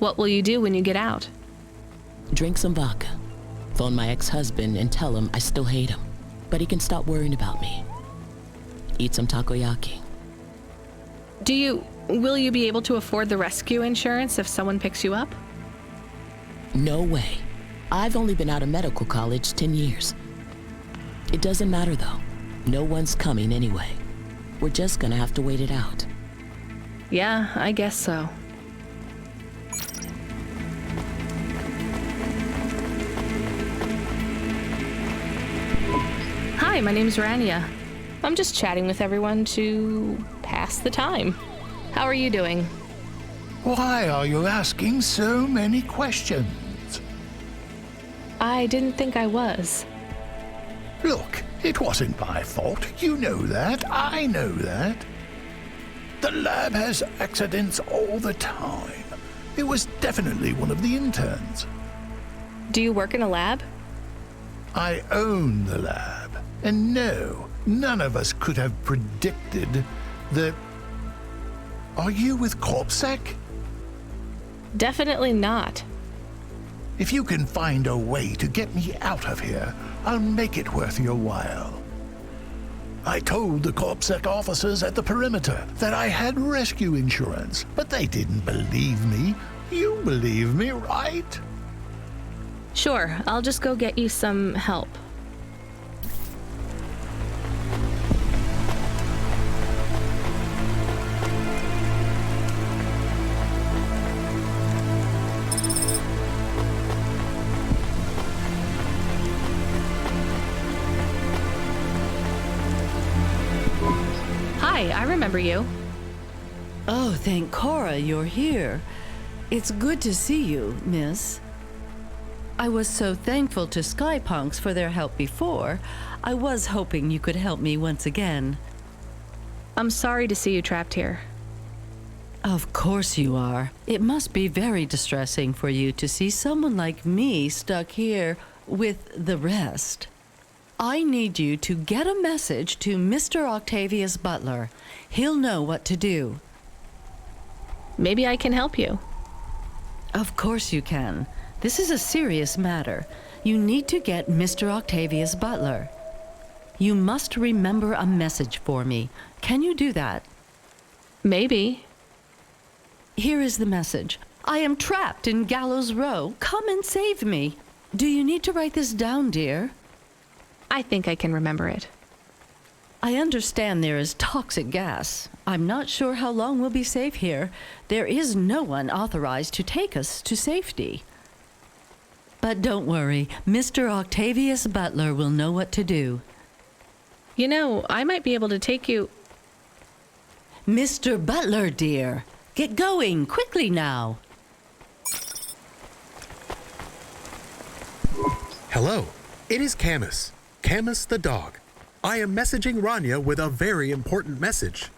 What will you do when you get out? Drink some vodka. Phone my ex-husband and tell him I still hate him, but he can stop worrying about me. Eat some takoyaki. Will you be able to afford the rescue insurance if someone picks you up? No way. I've only been out of medical college 10 years. It doesn't matter though. No one's coming anyway. We're just gonna have to wait it out. Yeah, I guess so. Hi, my name's Rania. I'm just chatting with everyone to pass the time. How are you doing? Why are you asking so many questions? I didn't think I was. Look, it wasn't my fault. You know that. I know that. The lab has accidents all the time. It was definitely one of the interns. Do you work in a lab? I own the lab. And no, none of us could have predicted that... Are you with CorpSec? Definitely not. If you can find a way to get me out of here, I'll make it worth your while. I told the CorpSec officers at the perimeter that I had rescue insurance, but they didn't believe me. You believe me, right? Sure, I'll just go get you some help. Hi, I remember you. Oh, thank Cora you're here. It's good to see you, miss. I was so thankful to Skypunks for their help before. I was hoping you could help me once again. I'm sorry to see you trapped here. Of course you are. It must be very distressing for you to see someone like me stuck here with the rest. I need you to get a message to Mr. Octavius Butler. He'll know what to do. Maybe I can help you. Of course you can. This is a serious matter. You need to get Mr. Octavius Butler. You must remember a message for me. Can you do that? Maybe. Here is the message. I am trapped in Gallows Row. Come and save me. Do you need to write this down, dear? I think I can remember it. I understand there is toxic gas. I'm not sure how long we'll be safe here. There is no one authorized to take us to safety. But don't worry, Mr. Octavius Butler will know what to do. You know, I might be able to take you... Mr. Butler, dear, get going, quickly now. Hello, it is Camus. Camus the dog. I am messaging Rania with a very important message.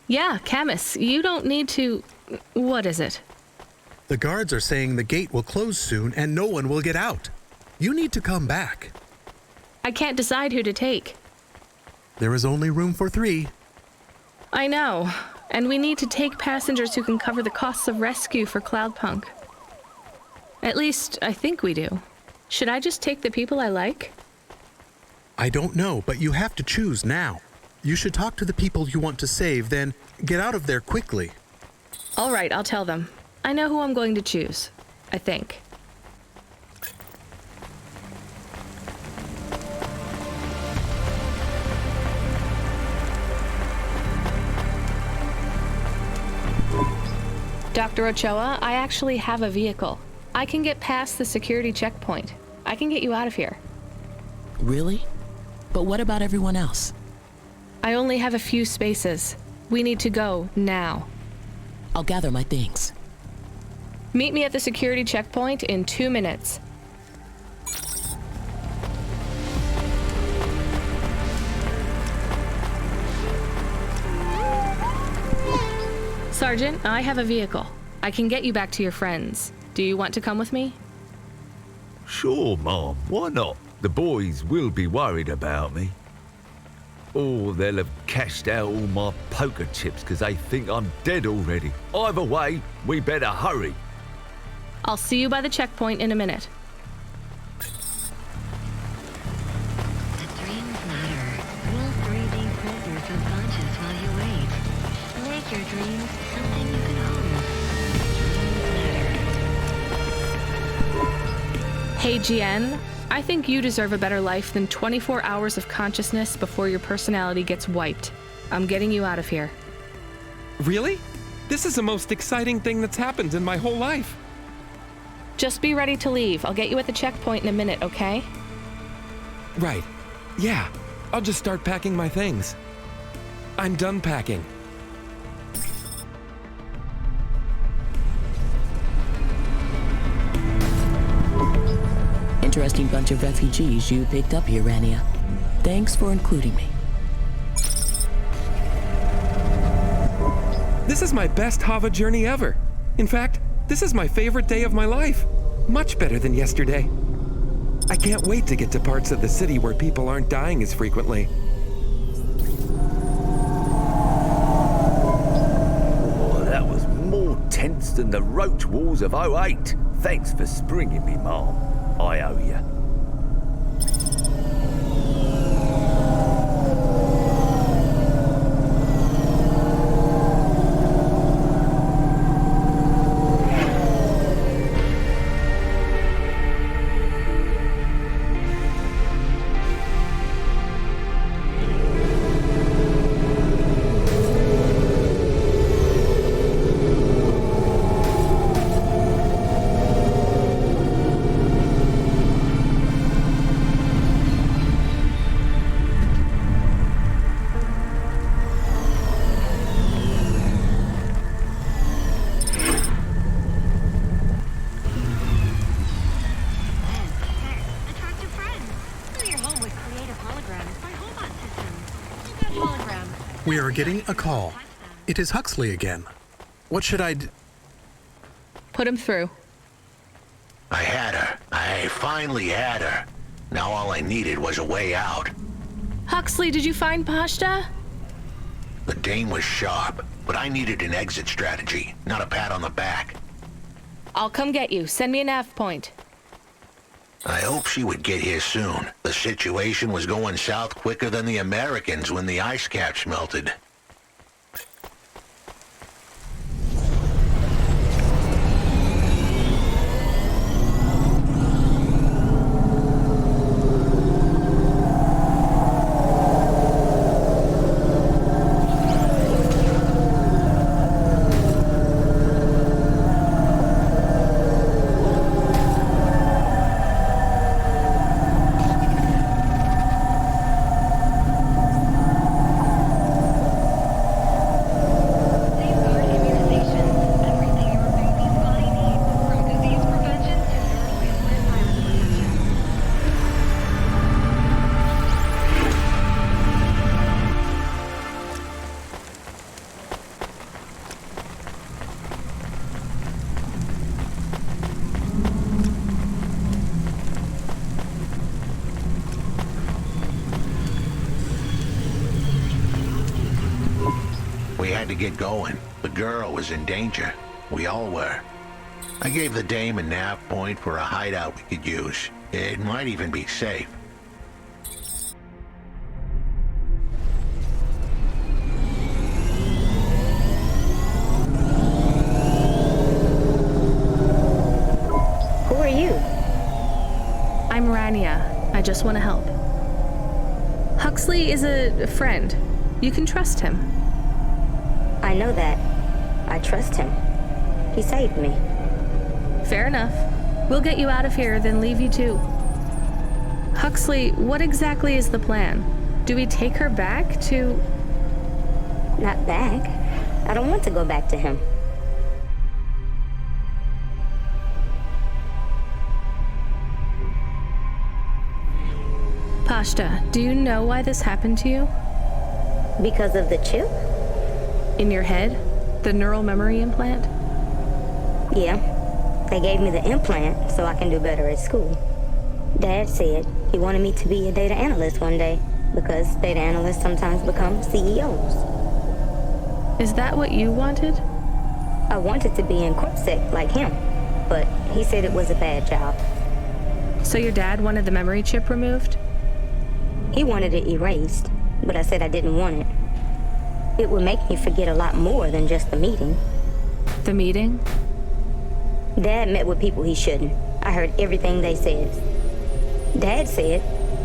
Yeah, Camus, you don't need to... What is it? The guards are saying the gate will close soon and no one will get out. You need to come back. I can't decide who to take. There is only room for 3. I know, and we need to take passengers who can cover the costs of rescue for Cloudpunk. At least, I think we do. Should I just take the people I like? I don't know, but you have to choose now. You should talk to the people you want to save, then get out of there quickly. All right, I'll tell them. I know who I'm going to choose, I think. Dr. Ochoa, I actually have a vehicle. I can get past the security checkpoint. I can get you out of here. Really? But what about everyone else? I only have a few spaces. We need to go now. I'll gather my things. Meet me at the security checkpoint in 2 minutes. Sergeant, I have a vehicle. I can get you back to your friends. Do you want to come with me? Sure, Mom. Why not? The boys will be worried about me. Or they'll have cashed out all my poker chips because they think I'm dead already. Either way, we better hurry. I'll see you by the checkpoint in a minute. The dreams matter. We'll 3D print your subconscious while you wait. Make your dreams something you can own. Dreams matter. Hey, GN. I think you deserve a better life than 24 hours of consciousness before your personality gets wiped. I'm getting you out of here. Really? This is the most exciting thing that's happened in my whole life. Just be ready to leave. I'll get you at the checkpoint in a minute, okay? Right. Yeah. I'll just start packing my things. I'm done packing. Interesting bunch of refugees you picked up here, Rania. Thanks for including me. This is my best Hava journey ever. In fact, this is my favorite day of my life. Much better than yesterday. I can't wait to get to parts of the city where people aren't dying as frequently. Oh, that was more tense than the roach wars of '08. Thanks for springing me, Mom. I owe you. We are getting a call. It is Huxley again. What should I Put him through. I had her. I finally had her. Now all I needed was a way out. Huxley, did you find Pashta? The dame was sharp, but I needed an exit strategy, not a pat on the back. I'll come get you. Send me a nav point. I hope she would get here soon. The situation was going south quicker than the Americans when the ice caps melted. To get going. The girl was in danger. We all were. I gave the dame a nav point for a hideout we could use. It might even be safe. Who are you? I'm Rania. I just want to help. Huxley is a friend. You can trust him. I know that. I trust him. He saved me. Fair enough. We'll get you out of here, then leave you too. Huxley, what exactly is the plan? Do we take her back to... Not back. I don't want to go back to him. Pashta, do you know why this happened to you? Because of the chip? In your head? The neural memory implant? Yeah. They gave me the implant so I can do better at school. Dad said he wanted me to be a data analyst one day because data analysts sometimes become CEOs. Is that what you wanted? I wanted to be in CorpSec like him, but he said it was a bad job. So your dad wanted the memory chip removed? He wanted it erased, but I said I didn't want it. It would make me forget a lot more than just the meeting. The meeting? Dad met with people he shouldn't. I heard everything they said. Dad said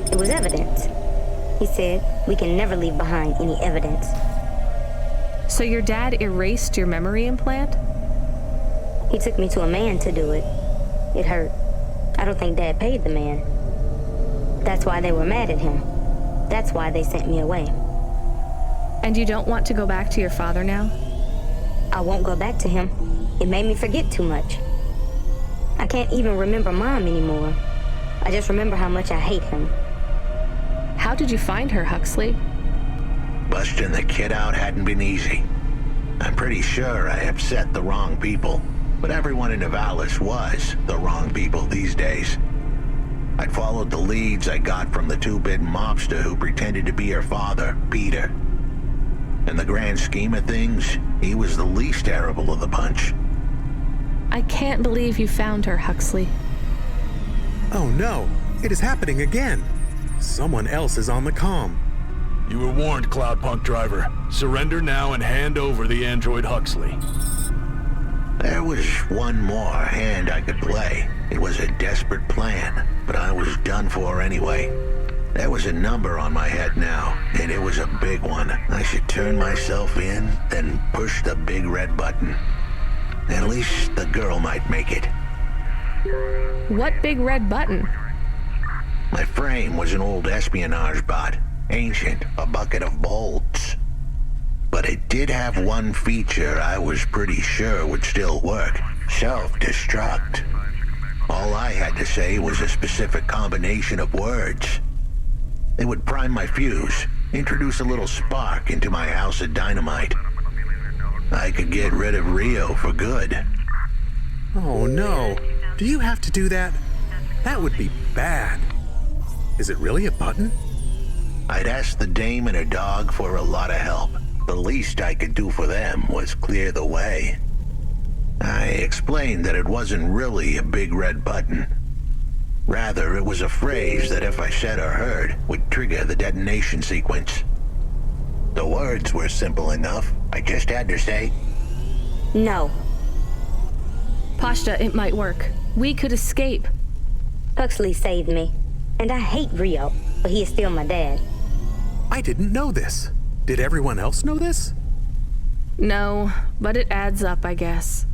it was evidence. He said we can never leave behind any evidence. So your dad erased your memory implant? He took me to a man to do it. It hurt. I don't think Dad paid the man. That's why they were mad at him. That's why they sent me away. And you don't want to go back to your father now? I won't go back to him. It made me forget too much. I can't even remember Mom anymore. I just remember how much I hate him. How did you find her, Huxley? Busting the kid out hadn't been easy. I'm pretty sure I upset the wrong people, but everyone in Nivalis was the wrong people these days. I'd followed the leads I got from the two-bit mobster who pretended to be her father, Peter. In the grand scheme of things, he was the least terrible of the bunch. I can't believe you found her, Huxley. Oh no, it is happening again. Someone else is on the comm. You were warned, Cloudpunk driver. Surrender now and hand over the android Huxley. There was one more hand I could play. It was a desperate plan, but I was done for anyway. There was a number on my head now, and it was a big one. I should turn myself in, then push the big red button. At least the girl might make it. What big red button? My frame was an old espionage bot. Ancient, a bucket of bolts. But it did have one feature I was pretty sure would still work. Self-destruct. All I had to say was a specific combination of words. It would prime my fuse, introduce a little spark into my house of dynamite. I could get rid of Rio for good. Oh no, do you have to do that? That would be bad. Is it really a button? I'd asked the dame and her dog for a lot of help. The least I could do for them was clear the way. I explained that it wasn't really a big red button. Rather, it was a phrase that if I said or heard, would trigger the detonation sequence. The words were simple enough. I just had to say, No. Pashta, it might work. We could escape. Huxley saved me. And I hate Rio, but he is still my dad. I didn't know this. Did everyone else know this? No, but it adds up, I guess.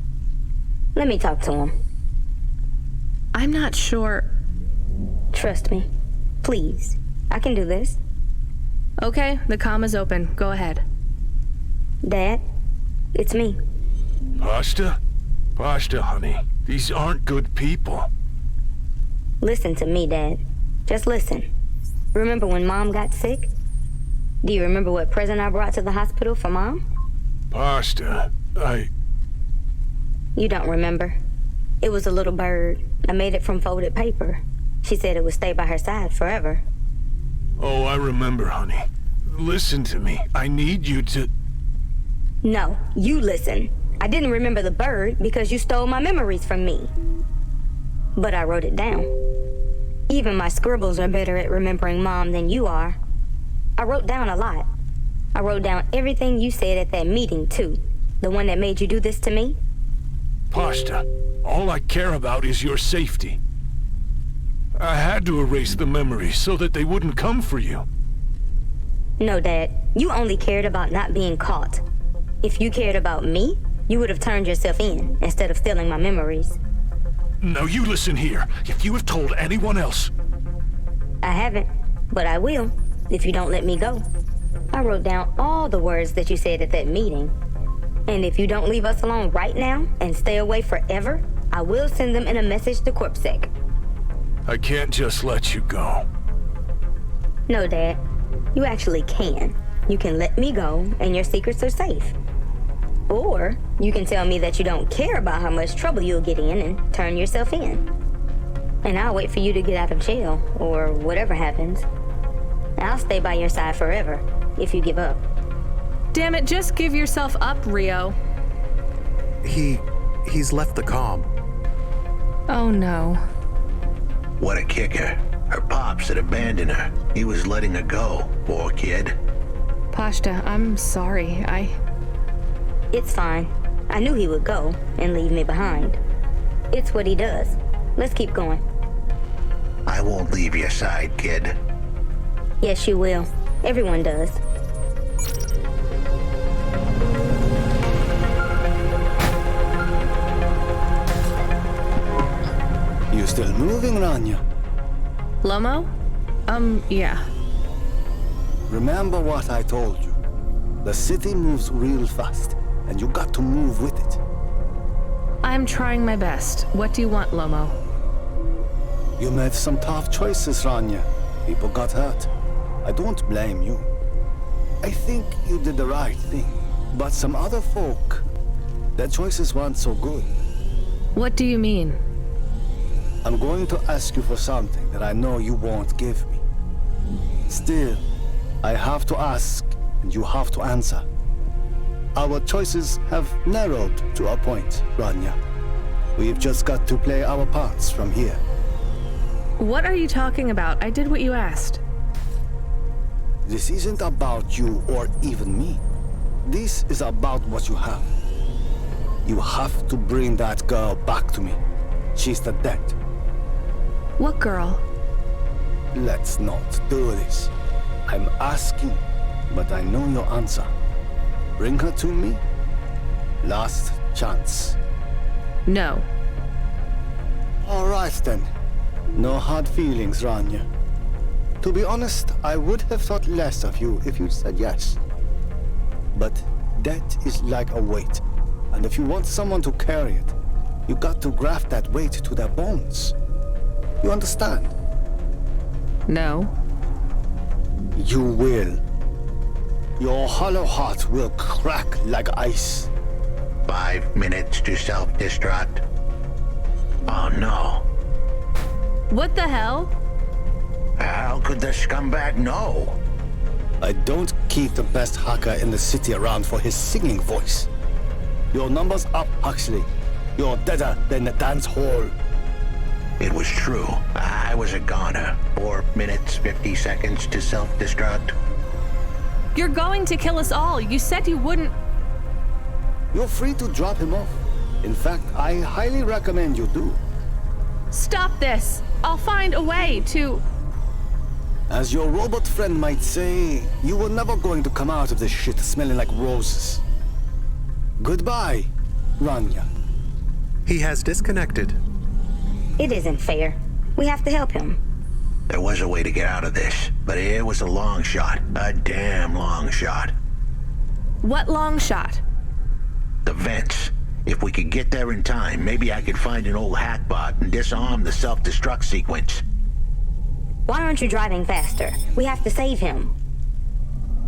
Let me talk to him. I'm not sure. Trust me. Please. I can do this. Okay, the comm is open. Go ahead. Dad, it's me. Pashta? Pashta, honey. These aren't good people. Listen to me, Dad. Just listen. Remember when Mom got sick? Do you remember what present I brought to the hospital for Mom? Pashta, You don't remember. It was a little bird. I made it from folded paper. She said it would stay by her side forever. Oh, I remember, honey. Listen to me. I need you to... No, you listen. I didn't remember the bird because you stole my memories from me. But I wrote it down. Even my scribbles are better at remembering Mom than you are. I wrote down a lot. I wrote down everything you said at that meeting, too. The one that made you do this to me. Pashta, all I care about is your safety. I had to erase the memories so that they wouldn't come for you. No, Dad. You only cared about not being caught. If you cared about me, you would have turned yourself in instead of stealing my memories. Now you listen here. If you have told anyone else... I haven't, but I will, if you don't let me go. I wrote down all the words that you said at that meeting. And if you don't leave us alone right now and stay away forever, I will send them in a message to CorpSec. I can't just let you go. No, Dad. You actually can. You can let me go and your secrets are safe. Or you can tell me that you don't care about how much trouble you'll get in and turn yourself in. And I'll wait for you to get out of jail or whatever happens. I'll stay by your side forever if you give up. Damn it, just give yourself up, Rio. He's left the comm. Oh no. What a kicker. Her pops had abandoned her. He was letting her go, poor kid. Pashta, I'm sorry. It's fine. I knew he would go and leave me behind. It's what he does. Let's keep going. I won't leave your side, kid. Yes, you will. Everyone does. You still moving, Rania? Lomo? Yeah. Remember what I told you. The city moves real fast, and you got to move with it. I'm trying my best. What do you want, Lomo? You made some tough choices, Rania. People got hurt. I don't blame you. I think you did the right thing. But some other folk, their choices weren't so good. What do you mean? I'm going to ask you for something that I know you won't give me. Still, I have to ask, and you have to answer. Our choices have narrowed to a point, Rania. We've just got to play our parts from here. What are you talking about? I did what you asked. This isn't about you or even me. This is about what you have. You have to bring that girl back to me. She's the dead. What girl? Let's not do this. I'm asking, but I know your answer. Bring her to me. Last chance. No. All right then. No hard feelings, Rania. To be honest, I would have thought less of you if you'd said yes. But death is like a weight, and if you want someone to carry it, you got to graft that weight to their bones. You understand? No. You will. Your hollow heart will crack like ice. 5 minutes to self-destruct. Oh no. What the hell? How could the scumbag know? I don't keep the best hacker in the city around for his singing voice. Your number's up, Huxley. You're deader than the dance hall. It was true. I was a goner. 4 minutes, 50 seconds to self-destruct. You're going to kill us all. You said you wouldn't. You're free to drop him off. In fact, I highly recommend you do. Stop this. I'll find a way to... As your robot friend might say, you were never going to come out of this shit smelling like roses. Goodbye, Rania. He has disconnected. It isn't fair. We have to help him. There was a way to get out of this, but it was a long shot. A damn long shot. What long shot? The vents. If we could get there in time, maybe I could find an old hackbot and disarm the self-destruct sequence. Why aren't you driving faster? We have to save him.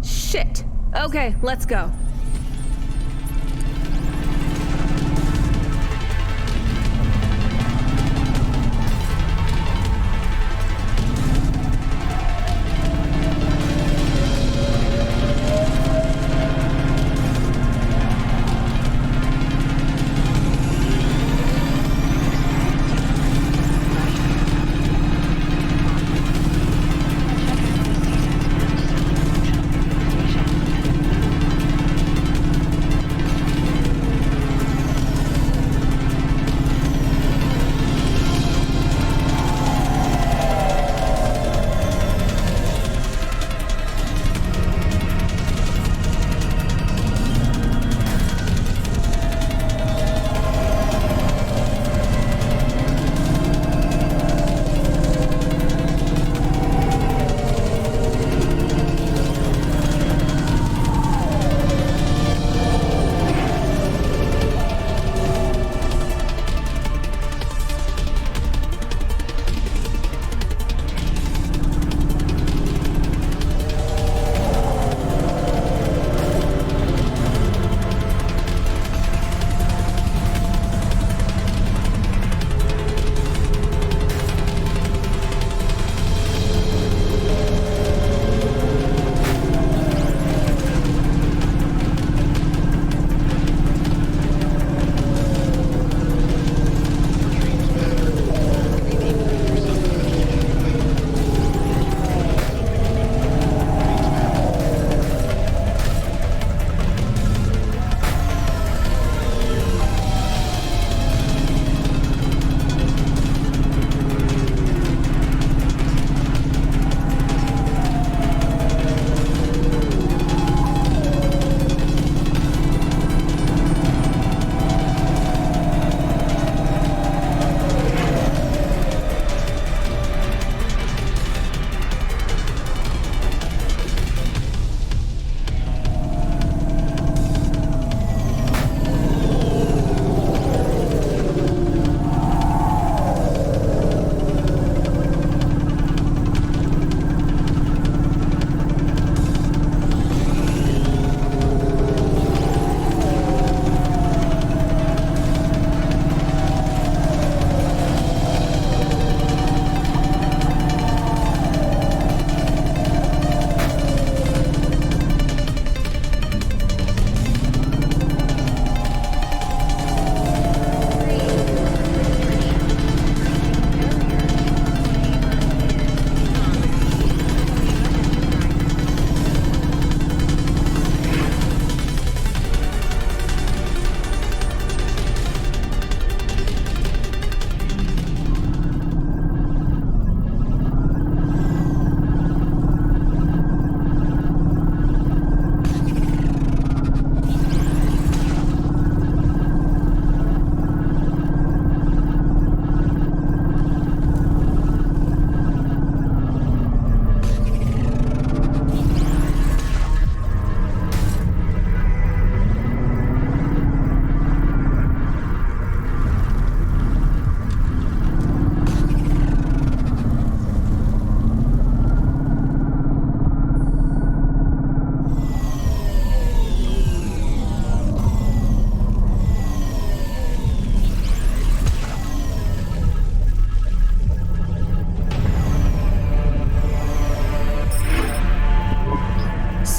Shit. Okay, let's go.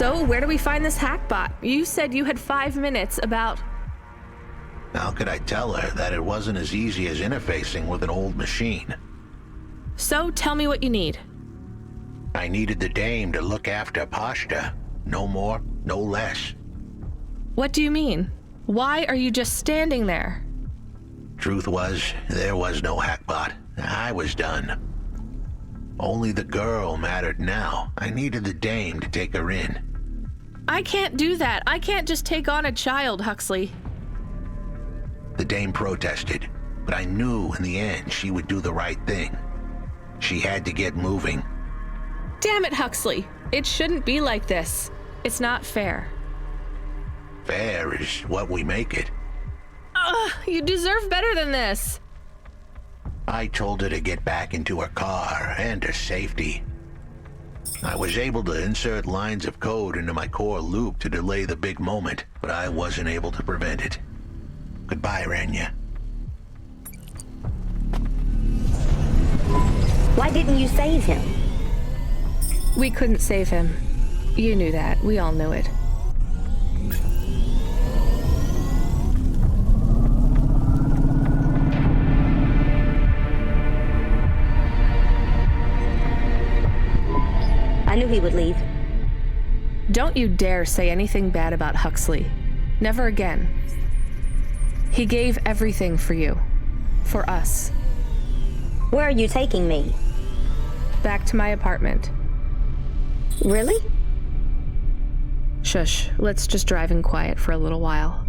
So, where do we find this hackbot? You said you had 5 minutes about... How could I tell her that it wasn't as easy as interfacing with an old machine? So, tell me what you need. I needed the dame to look after Pashta. No more, no less. What do you mean? Why are you just standing there? Truth was, there was no hackbot. I was done. Only the girl mattered now. I needed the dame to take her in. I can't do that. I can't just take on a child, Huxley. The dame protested, but I knew in the end she would do the right thing. She had to get moving. Damn it, Huxley. It shouldn't be like this. It's not fair. Fair is what we make it. You deserve better than this. I told her to get back into her car and her safety. I was able to insert lines of code into my core loop to delay the big moment, but I wasn't able to prevent it. Goodbye, Renya. Why didn't you save him? We couldn't save him. You knew that. We all knew it. I knew he would leave. Don't you dare say anything bad about Huxley. Never again. He gave everything for you. For us. Where are you taking me? Back to my apartment. Really? Shush. Let's just drive in quiet for a little while.